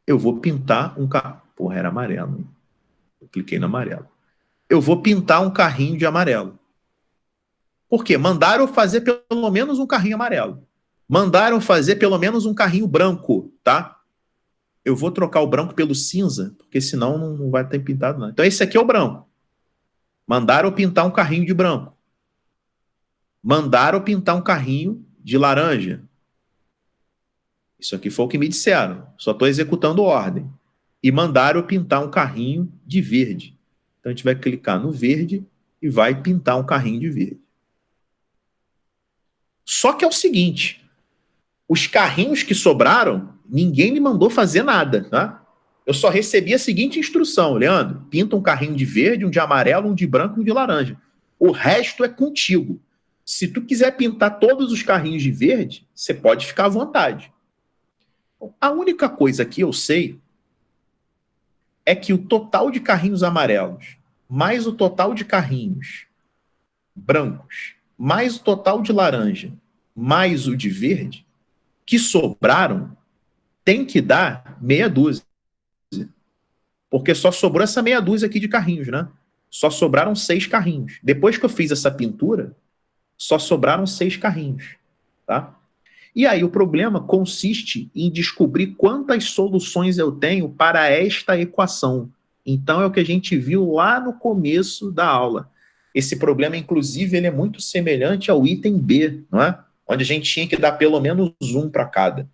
Eu vou pintar um carro. Porra, era amarelo, hein? Eu cliquei no amarelo. Eu vou pintar um carrinho de amarelo. Por quê? Mandaram fazer pelo menos um carrinho amarelo. Mandaram fazer pelo menos um carrinho branco, tá? Eu vou trocar o branco pelo cinza, porque senão não vai ter pintado, não. Então esse aqui é o branco. Mandaram pintar um carrinho de branco. Mandaram pintar um carrinho de laranja. Isso aqui foi o que me disseram. Só estou executando ordem. E mandaram pintar um carrinho de verde. Então a gente vai clicar no verde e vai pintar um carrinho de verde. Só que é o seguinte, os carrinhos que sobraram, ninguém me mandou fazer nada, tá? Eu só recebi a seguinte instrução: Leandro, pinta um carrinho de verde, um de amarelo, um de branco e um de laranja. O resto é contigo. Se tu quiser pintar todos os carrinhos de verde, você pode ficar à vontade. A única coisa que eu sei é que o total de carrinhos amarelos, mais o total de carrinhos brancos, mais o total de laranja, mais o de verde, que sobraram, tem que dar meia dúzia. Porque só sobrou essa meia dúzia aqui de carrinhos, né? Só sobraram 6 carrinhos. Depois que eu fiz essa pintura, só sobraram 6 carrinhos, tá? E aí o problema consiste em descobrir quantas soluções eu tenho para esta equação. Então é o que a gente viu lá no começo da aula. Esse problema, inclusive, ele é muito semelhante ao item B, não é? Onde a gente tinha que dar pelo menos um para cada.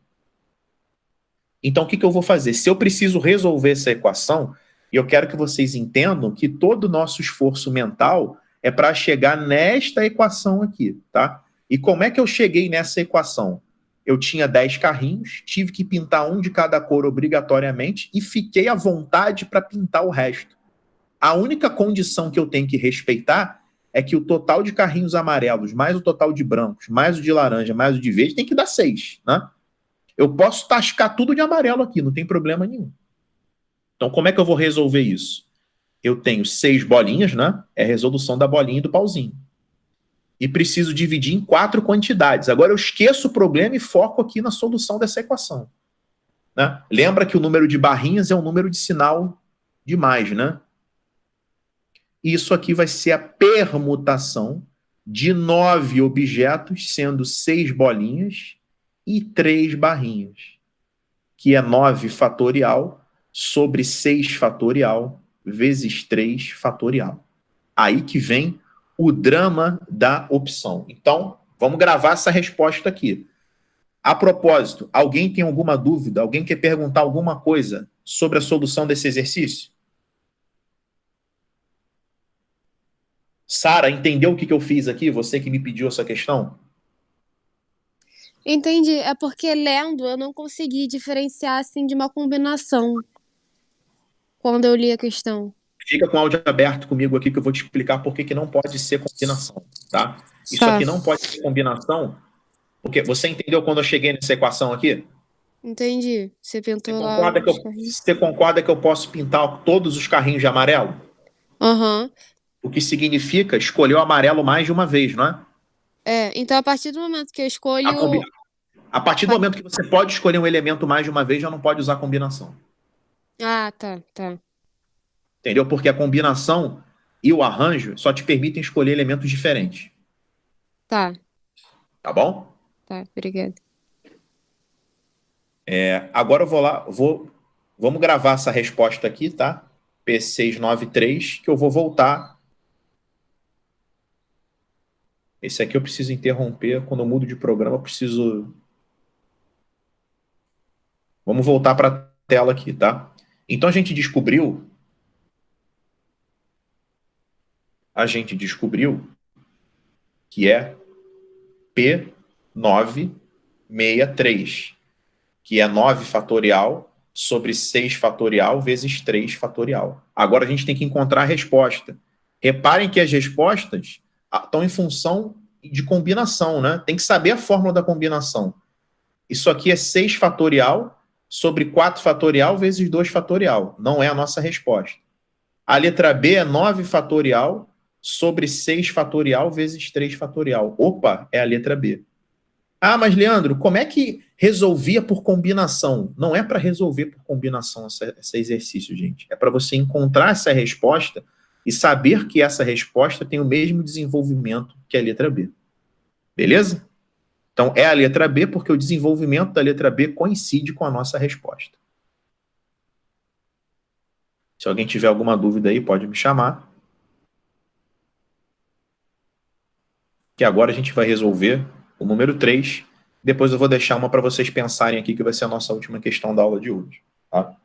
Então, o que eu vou fazer? Se eu preciso resolver essa equação, e eu quero que vocês entendam que todo o nosso esforço mental é para chegar nesta equação aqui, tá? E como é que eu cheguei nessa equação? Eu tinha 10 carrinhos, tive que pintar um de cada cor obrigatoriamente e fiquei à vontade para pintar o resto. A única condição que eu tenho que respeitar é que o total de carrinhos amarelos, mais o total de brancos, mais o de laranja, mais o de verde, tem que dar 6, né? Eu posso tascar tudo de amarelo aqui, não tem problema nenhum. Então, como é que eu vou resolver isso? Eu tenho 6 bolinhas, né? É a resolução da bolinha e do pauzinho. E preciso dividir em 4 quantidades. Agora eu esqueço o problema e foco aqui na solução dessa equação, né? Lembra que o número de barrinhas é um número de sinal de mais, né? Isso aqui vai ser a permutação de 9 objetos, sendo 6 bolinhas e 3 barrinhas, que é 9 fatorial sobre 6 fatorial vezes 3 fatorial. Aí que vem o drama da opção. Então, vamos gravar essa resposta aqui. A propósito, alguém tem alguma dúvida? Alguém quer perguntar alguma coisa sobre a solução desse exercício? Sara, entendeu o que eu fiz aqui? Você que me pediu essa questão? Entendi. É porque lendo eu não consegui diferenciar assim de uma combinação quando eu li a questão. Fica com o áudio aberto comigo aqui que eu vou te explicar por que não pode ser combinação, tá? Isso Tá. aqui não pode ser combinação, porque você entendeu quando eu cheguei nessa equação aqui? Entendi. Você pintou Você lá concorda que os carrinhos? você concorda que eu posso pintar todos os carrinhos de amarelo? Aham. O que significa escolher o amarelo mais de uma vez, não é? É, então a partir do momento que eu A, escolho. a partir do momento que você pode escolher um elemento mais de uma vez, já não pode usar combinação. Ah, tá, tá. Entendeu? Porque a combinação e o arranjo só te permitem escolher elementos diferentes. Tá, Tá bom? tá, obrigada. Agora eu vou lá, vamos gravar essa resposta aqui, tá? P693, que eu vou voltar. Esse aqui eu preciso interromper. Quando eu mudo de programa, eu preciso. Vamos voltar para a tela aqui, tá? Então a gente descobriu que é P963, que é 9 fatorial sobre 6 fatorial vezes 3 fatorial. Agora a gente tem que encontrar a resposta. Reparem que as respostas estão em função de combinação, né? Tem que saber a fórmula da combinação. Isso aqui é 6 fatorial sobre 4 fatorial vezes 2 fatorial. Não é a nossa resposta. A letra B é 9 fatorial sobre 6 fatorial vezes 3 fatorial. Opa, é a letra B. Ah, mas Leandro, como é que resolvia por combinação? Não é para resolver por combinação esse exercício, gente. É para você encontrar essa resposta e saber que essa resposta tem o mesmo desenvolvimento que a letra B. Beleza? Então, é a letra B porque o desenvolvimento da letra B coincide com a nossa resposta. Se alguém tiver alguma dúvida aí, pode me chamar. Que agora a gente vai resolver o número 3. Depois eu vou deixar uma para vocês pensarem aqui, que vai ser a nossa última questão da aula de hoje. Tá?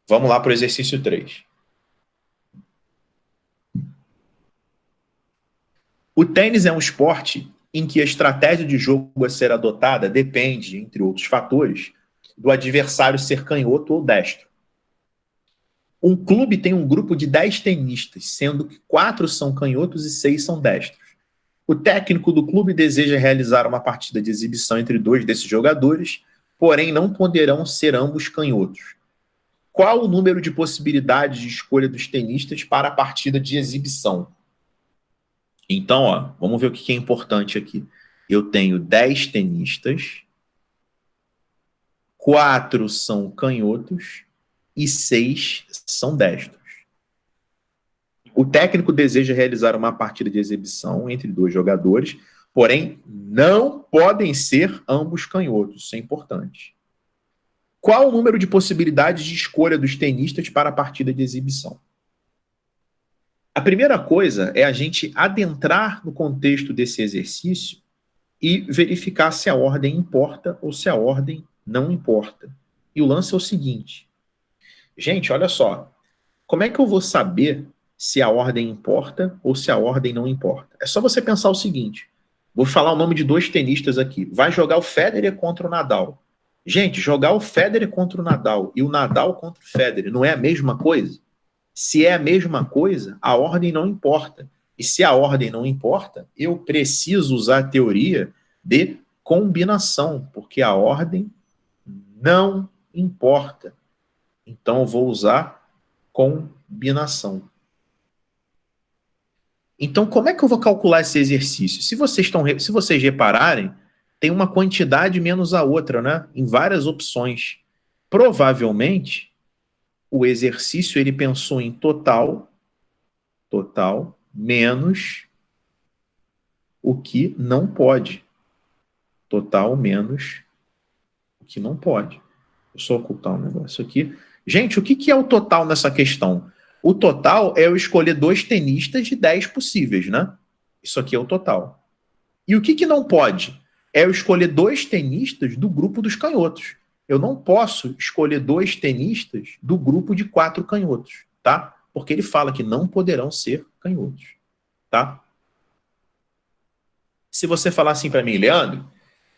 Vamos lá para o exercício 3. O tênis é um esporte em que a estratégia de jogo a ser adotada depende, entre outros fatores, do adversário ser canhoto ou destro. Um clube tem um grupo de 10 tenistas, sendo que 4 são canhotos e 6 são destros. O técnico do clube deseja realizar uma partida de exibição entre 2 desses jogadores, porém não poderão ser ambos canhotos. Qual o número de possibilidades de escolha dos tenistas para a partida de exibição? Então, ó, vamos ver o que é importante aqui. Eu tenho 10 tenistas, 4 são canhotos e 6 são destros. O técnico deseja realizar uma partida de exibição entre 2 jogadores, porém não podem ser ambos canhotos, isso é importante. Qual o número de possibilidades de escolha dos tenistas para a partida de exibição? A primeira coisa é a gente adentrar no contexto desse exercício e verificar se a ordem importa ou se a ordem não importa. E o lance é o seguinte. Gente, olha só. Como é que eu vou saber se a ordem importa ou se a ordem não importa? É só você pensar o seguinte. Vou falar o nome de 2 tenistas aqui. Vai jogar o Federer contra o Nadal. Gente, jogar o Federer contra o Nadal e o Nadal contra o Federer não é a mesma coisa? Se é a mesma coisa, a ordem não importa. E se a ordem não importa, eu preciso usar a teoria de combinação, porque a ordem não importa. Então, eu vou usar combinação. Então, como é que eu vou calcular esse exercício? Se vocês repararem, tem uma quantidade menos a outra, né? Em várias opções. Provavelmente, o exercício ele pensou em total menos o que não pode. Total menos o que não pode. Eu só ocultar um negócio aqui. Gente, o que é o total nessa questão? O total é eu escolher 2 tenistas de 10 possíveis, né? Isso aqui é o total. E o que não pode? É eu escolher 2 tenistas do grupo dos canhotos. Eu não posso escolher 2 tenistas do grupo de 4 canhotos, tá? Porque ele fala que não poderão ser canhotos, tá? Se você falar assim para mim, Leandro,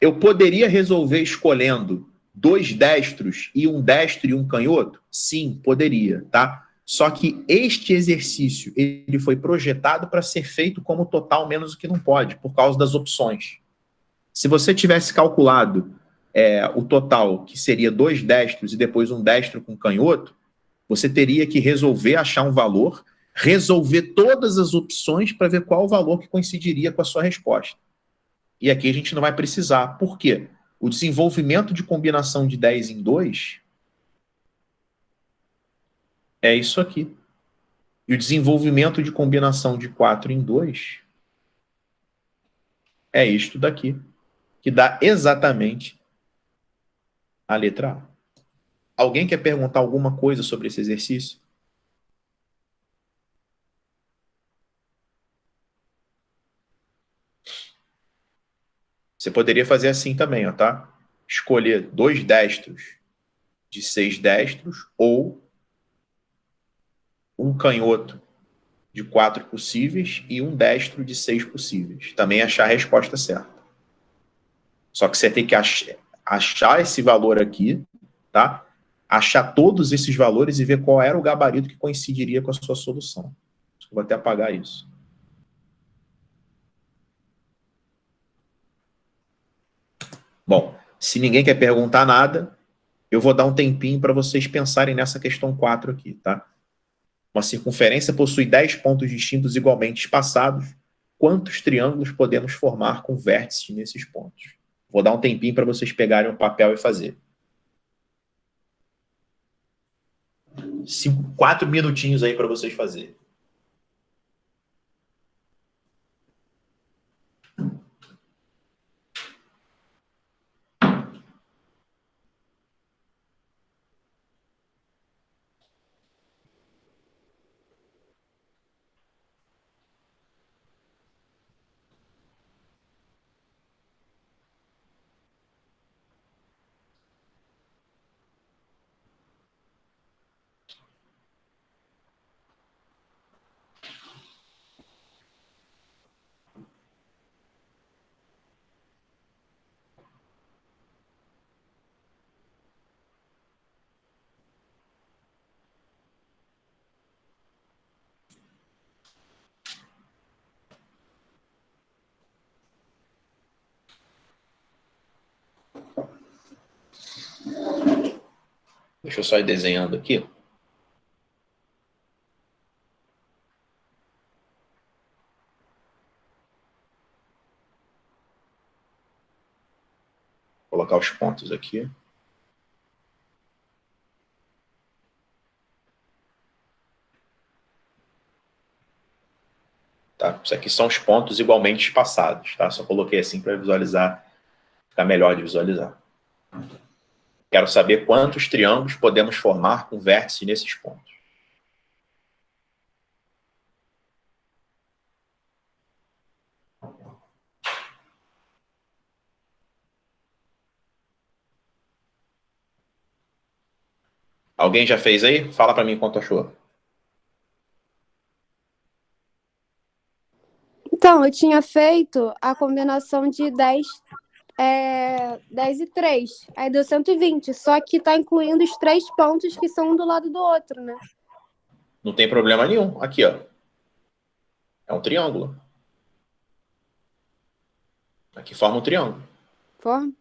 eu poderia resolver escolhendo 2 destros e um destro e um canhoto? Sim, poderia, tá? Só que este exercício, ele foi projetado para ser feito como total menos o que não pode, por causa das opções. Se você tivesse calculado o total, que seria 2 destros e depois um destro com canhoto, você teria que resolver, achar um valor, resolver todas as opções para ver qual o valor que coincidiria com a sua resposta. E aqui a gente não vai precisar. Por quê? O desenvolvimento de combinação de 10 em 2 é isso aqui. E o desenvolvimento de combinação de 4 em 2 é isto daqui, que dá exatamente a letra A. Alguém quer perguntar alguma coisa sobre esse exercício? Você poderia fazer assim também, ó, tá? Escolher 2 destros de 6 destros ou um canhoto de 4 possíveis e um destro de 6 possíveis. Também achar a resposta certa. Só que você tem que achar esse valor aqui, tá? Achar todos esses valores e ver qual era o gabarito que coincidiria com a sua solução. Eu vou até apagar isso. Bom, se ninguém quer perguntar nada, eu vou dar um tempinho para vocês pensarem nessa questão 4 aqui, tá? Uma circunferência possui 10 pontos distintos igualmente espaçados. Quantos triângulos podemos formar com vértices nesses pontos? Vou dar um tempinho para vocês pegarem um papel e fazer. 4 minutinhos aí para vocês fazerem. Deixa eu só ir desenhando aqui. Vou colocar os pontos aqui. Tá? Isso aqui são os pontos igualmente espaçados. Tá? Só coloquei assim para visualizar, ficar melhor de visualizar. Quero saber quantos triângulos podemos formar com vértices nesses pontos. Alguém já fez aí? Fala para mim quanto achou. Então, eu tinha feito a combinação de 10 e 3. Aí deu 120. Só que tá incluindo os 3 pontos que são um do lado do outro, né? Não tem problema nenhum. Aqui, ó. É um triângulo. Aqui forma um triângulo. Forma?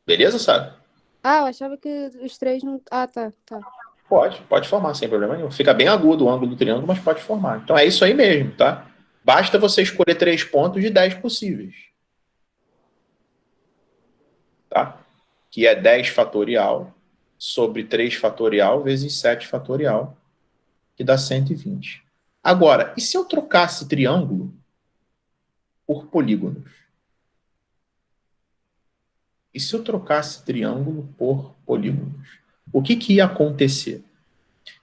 Beleza, sabe? Ah, eu achava que os 3 não... Ah, tá. Pode formar, sem problema nenhum. Fica bem agudo o ângulo do triângulo, mas pode formar. Então é isso aí mesmo, tá? Basta você escolher 3 pontos de 10 possíveis. Tá? Que é 10 fatorial sobre 3 fatorial vezes 7 fatorial, que dá 120. Agora, e se eu trocasse triângulo por polígonos. E se eu trocasse triângulo por polígonos? O que ia acontecer?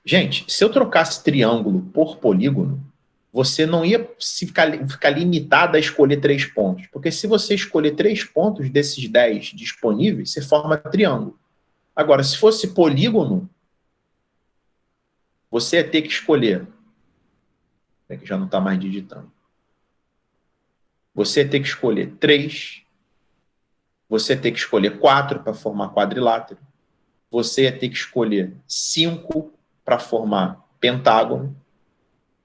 Gente, se eu trocasse triângulo por polígono, você não ia ficar limitado a escolher 3 pontos. Porque se você escolher 3 pontos desses 10 disponíveis, você forma triângulo. Agora, se fosse polígono, você ia ter que escolher. É que já não está mais digitando. Você ia ter que escolher 3. Você ia ter que escolher 4 para formar quadrilátero. Você ia ter que escolher 5 para formar pentágono.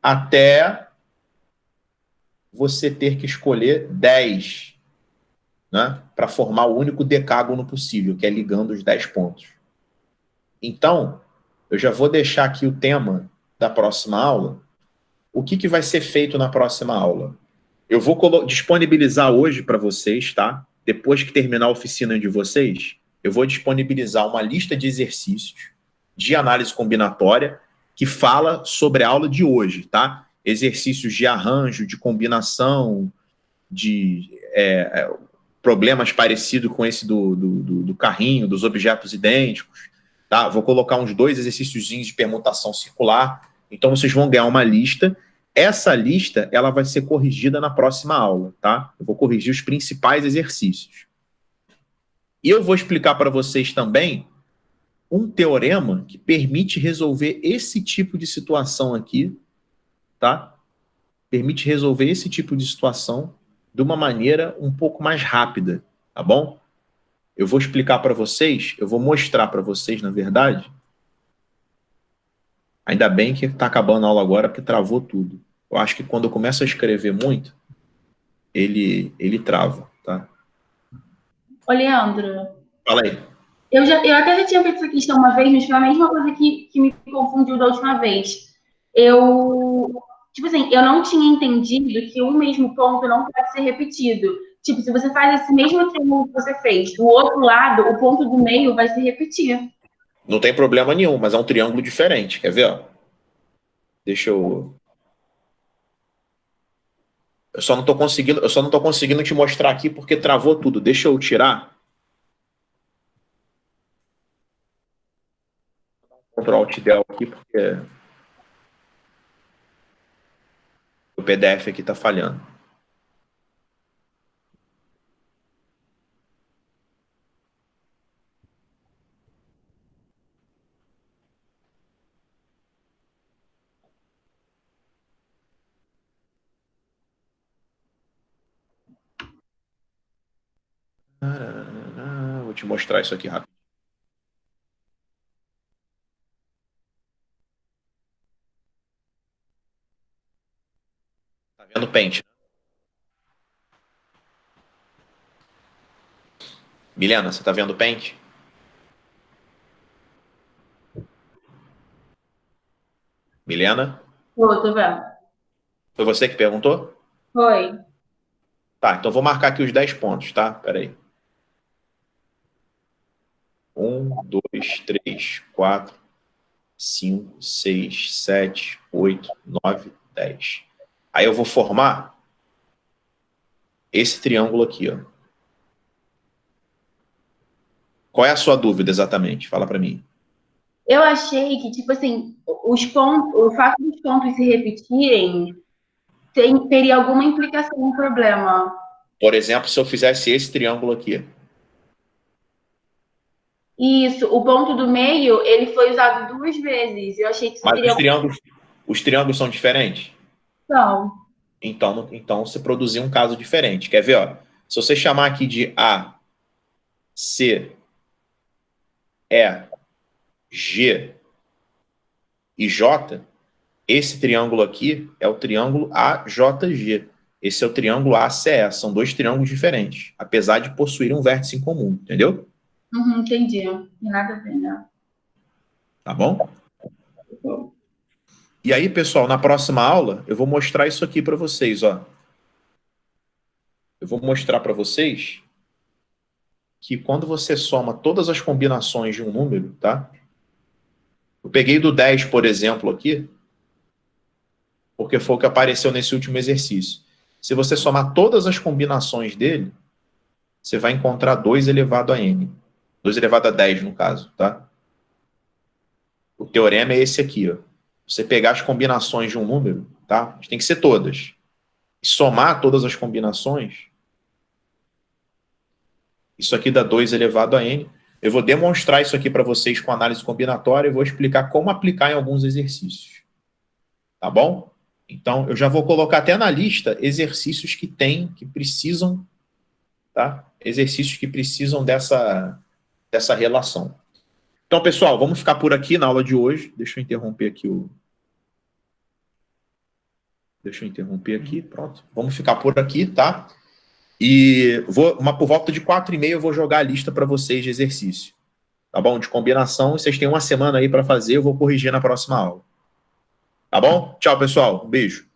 Até você ter que escolher 10, né, para formar o único decágono possível, que é ligando os 10 pontos. Então, eu já vou deixar aqui o tema da próxima aula. O que vai ser feito na próxima aula? Eu vou disponibilizar hoje para vocês, tá? Depois que terminar a oficina de vocês, eu vou disponibilizar uma lista de exercícios de análise combinatória que fala sobre a aula de hoje, tá? Exercícios de arranjo, de combinação, de problemas parecidos com esse do carrinho, dos objetos idênticos, tá? Vou colocar uns 2 exercíciozinhos de permutação circular. Então, vocês vão ganhar uma lista. Essa lista, ela vai ser corrigida na próxima aula, tá? Eu vou corrigir os principais exercícios. E eu vou explicar para vocês também um teorema que permite resolver esse tipo de situação aqui, tá? Permite resolver esse tipo de situação de uma maneira um pouco mais rápida, tá bom? Eu vou explicar para vocês, eu vou mostrar para vocês, na verdade. Ainda bem que está acabando a aula agora, porque travou tudo. Eu acho que quando eu começo a escrever muito, ele trava, tá? Ô, Leandro, Fala aí. eu até já tinha feito essa questão uma vez, mas foi a mesma coisa que me confundiu da última vez. Tipo assim, eu não tinha entendido que um mesmo ponto não pode ser repetido. Tipo, se você faz esse mesmo triângulo que você fez, do outro lado, o ponto do meio vai se repetir. Não tem problema nenhum, mas é um triângulo diferente. Quer ver? Ó? Deixa eu... Eu só não tô conseguindo te mostrar aqui porque travou tudo. Deixa eu tirar. Ctrl Alt Del aqui, porque o PDF aqui está falhando. Vou te mostrar isso aqui rápido. Tá vendo o Paint? Milena, você tá vendo o Paint? Milena? Tô vendo. Foi você que perguntou? Foi. Tá, então vou marcar aqui os 10 pontos, tá? Pera aí. 1, 2, 3, 4, 5, 6, 7, 8, 9, 10. Aí eu vou formar esse triângulo aqui, ó. Qual é a sua dúvida exatamente? Fala para mim. Eu achei que, tipo assim, o fato dos pontos se repetirem teria alguma implicação no problema. Por exemplo, se eu fizesse esse triângulo aqui. Isso, o ponto do meio, ele foi usado 2 vezes. Eu achei que isso Mas teria... os triângulos são diferentes? Não. Então você produziu um caso diferente. Quer ver? Ó? Se você chamar aqui de A, C, E, G e J, esse triângulo aqui é o triângulo AJG. Esse é o triângulo ACE. São 2 triângulos diferentes, apesar de possuírem um vértice em comum, entendeu? Entendi. Não tem nada a ver, né? Tá bom? E aí, pessoal, na próxima aula, eu vou mostrar isso aqui para vocês, ó. Eu vou mostrar para vocês que quando você soma todas as combinações de um número, tá? Eu peguei do 10, por exemplo, aqui, porque foi o que apareceu nesse último exercício. Se você somar todas as combinações dele, você vai encontrar 2 elevado a n. 2 elevado a 10, no caso, tá? O teorema é esse aqui, ó. Você pegar as combinações de um número, tá? Tem que ser todas. E somar todas as combinações, isso aqui dá 2 elevado a n. Eu vou demonstrar isso aqui para vocês com análise combinatória e vou explicar como aplicar em alguns exercícios. Tá bom? Então, eu já vou colocar até na lista exercícios que precisam, tá? Exercícios que precisam dessa relação. Então, pessoal, vamos ficar por aqui na aula de hoje. Deixa eu interromper aqui, pronto. Vamos ficar por aqui, tá? E por volta de 4h30 eu vou jogar a lista para vocês de exercício. Tá bom? De combinação. Vocês têm uma semana aí para fazer, eu vou corrigir na próxima aula. Tá bom? Tchau, pessoal. Um beijo.